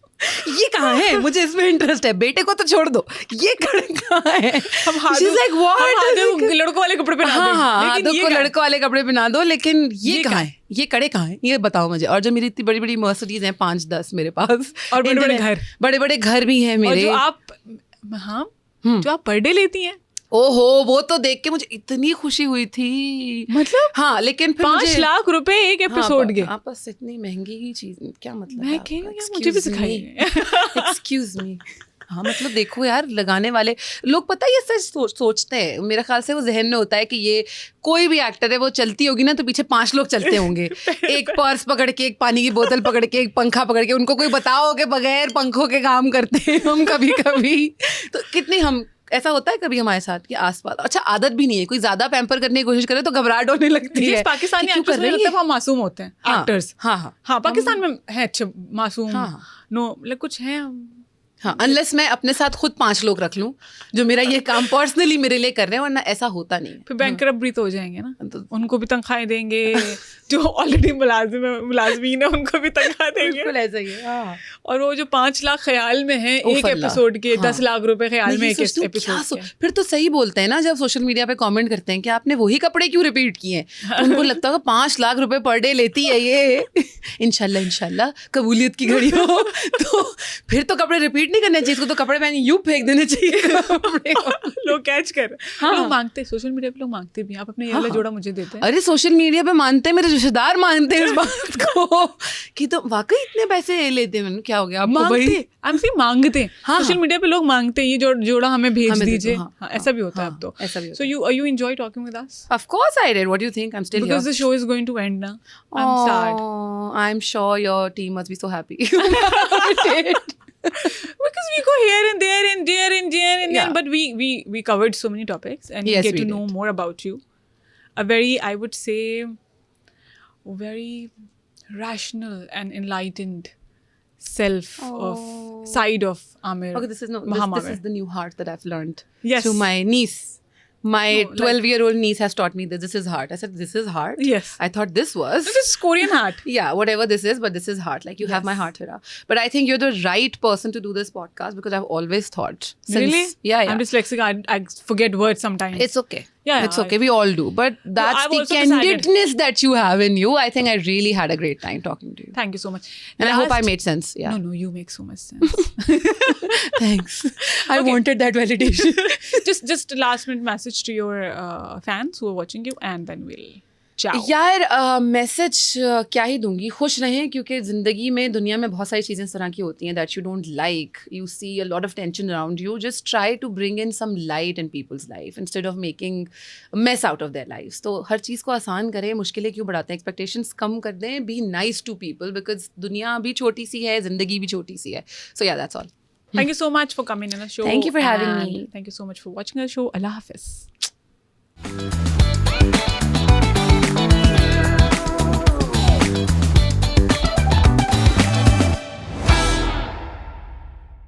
ये कहाँ है, मुझे इसमें इंटरेस्ट है. बेटे को तो छोड़ दो, ये कहाँ है. She's like, what? लड़कों वाले कपड़े पहना हाँ दें, हाँ, लेकिन ये को क्या है? लड़कों वाले कपड़े पहना दो, लेकिन ये ये कहाँ है, ये कड़े कहाँ है, ये बताओ मुझे. और जो मेरी इतनी बड़ी बड़ी मर्सिडीज हैं 5-10 मेरे पास, और बड़े बड़े घर भी हैं और मेरे. जो आप जो आप पर डे लेती हैं, ओहो, वो तो देख के मुझे इतनी खुशी हुई थी. मतलब हाँ, लेकिन फिर 5 लाख रुपए एक एपिसोड के. हाँ, बस इतनी महंगी ही चीज, क्या मतलब. मैं कह रही हूँ यार, मुझे भी सिखाइए. Excuse me. हाँ मतलब देखो यार, लगाने वाले लोग पता है ये सच सोचते हैं. मेरे ख्याल से वो जहन में होता है कि ये कोई भी एक्टर है, वो चलती होगी ना तो पीछे 5 लोग चलते होंगे. एक पर्स पकड़ के, एक पानी की बोतल पकड़ के, एक पंखा पकड़ के. उनको कोई बताओ कि बगैर पंखों के काम करते हैं हम कभी कभी. तो कितनी हम ऐसा होता है कभी हमारे साथ कि आसपास. अच्छा, आदत भी नहीं है, कोई ज्यादा पैम्पर करने की कोशिश करे तो घबराहट होने लगती है. पाकिस्तानी कि क्यों एक्टर्स कर रही में है? लगता है मासूम होते हैं एक्टर्स. हाँ हाँ हाँ, पाकिस्तान में है अच्छे मासूम. हाँ. नो, like कुछ हैं. हाँ, अनलेस मैं अपने साथ खुद 5 लोग रख लूं जो मेरा ये काम पर्सनली मेरे लिए कर रहे हैं, वरना ऐसा होता नहीं है. फिर बैंकरप्ट भी तो हो जाएंगे ना, तो उनको भी तनख्वाहें देंगे. जो ऑलरेडी मुलाजमीन है उनको भी तनख्वाह देंगे. बिल्कुल ऐसा ही है. हाँ. और वो जो 5 लाख ख्याल में है उफ एक अल्लाह. एपिसोड के, हाँ. 10 लाख रुपए ख्याल मैं में ये एक सोचती हूँ, क्या एपिसोड के. फिर तो सही बोलते हैं ना जब सोशल मीडिया पे कमेंट करते हैं कि आपने वही कपड़े क्यों रिपीट किए हैं. तो उनको लगता होगा 5 लाख रुपए पर डे लेती है ये. इंशाल्लाह कबूलियत की घड़ी हो तो फिर तो कपड़े रिपीट नहीं करने चाहिए. इसको तो कपड़े पहने यूं फेंक देने चाहिए कपड़े. लोग कैच कर. हाँ. लोग मांगते हैं, सोशल मीडिया पे लोग मांगते भी हैं. आप अपने ये वाला हाँ. जोड़ा मुझे देते हैं. अरे सोशल मीडिया पे मानते हैं, मेरे रिश्तेदार मानते हैं इस बात को कि तो वाकई इतने पैसे लेते हैं. मैंने क्या हो गया आपको भाई. मांगते हैं. हाँ. सोशल मीडिया पे लोग मांगते हैं, ये जोड़ा हमें भेज हमें दे दो. दीजिए. हाँ, हाँ, ऐसा भी होता है अब तो. ऐसा भी होता So you enjoy talking with us? है. Of course I did. What do you think? I'm still Because here. the show is going to end now. I'm sad. Oh, I'm sure your team must be so happy. Because we go here and there and there and there and Yeah. then, but we covered so many topics and Yes, we get we to know did. more about you. A very, I would say, very rational and enlightened self of side of Amir. Okay, this is Muhammad. this is the new heart that I've learned. Yes. To my niece. My No, like- 12-year-old niece has taught me that this is heart. I said, this is heart? Yes. I thought this was. This is Korean heart. Yeah, whatever this is, but this is heart. Like you have my heart, Hira. But I think you're the right person to do this podcast because I've always thought. Since, Really? Yeah. I'm dyslexic. I forget words sometimes. It's okay. Yeah, it's okay. We all do. But that's I've the also decided. candidness that you have in you. I think I really had a great time talking to you. Thank you so much. And I hope I Last- made sense. Yeah. No, you make so much sense. Thanks. I wanted that validation. just last minute message to your fans who are watching you, and then we'll ciao. यार message क्या ही दूंगी. खुश रहें क्योंकि ज़िंदगी में दुनिया में बहुत सारी चीज़ें इस तरह की होती हैं that you don't like. You see a lot of tension around you. Just try to bring in some light in people's life instead of making mess out of their life. तो हर चीज़ को आसान करें, मुश्किलें क्यों बढ़ाते हैं. एक्सपेक्टेशंस कम कर दें. Be nice to people because दुनिया भी छोटी सी है, ज़िंदगी भी छोटी सी है. सो या that's all. Thank you so much for coming in the show. Thank you for having and me. Thank you so much for watching the show. Allah Hafiz.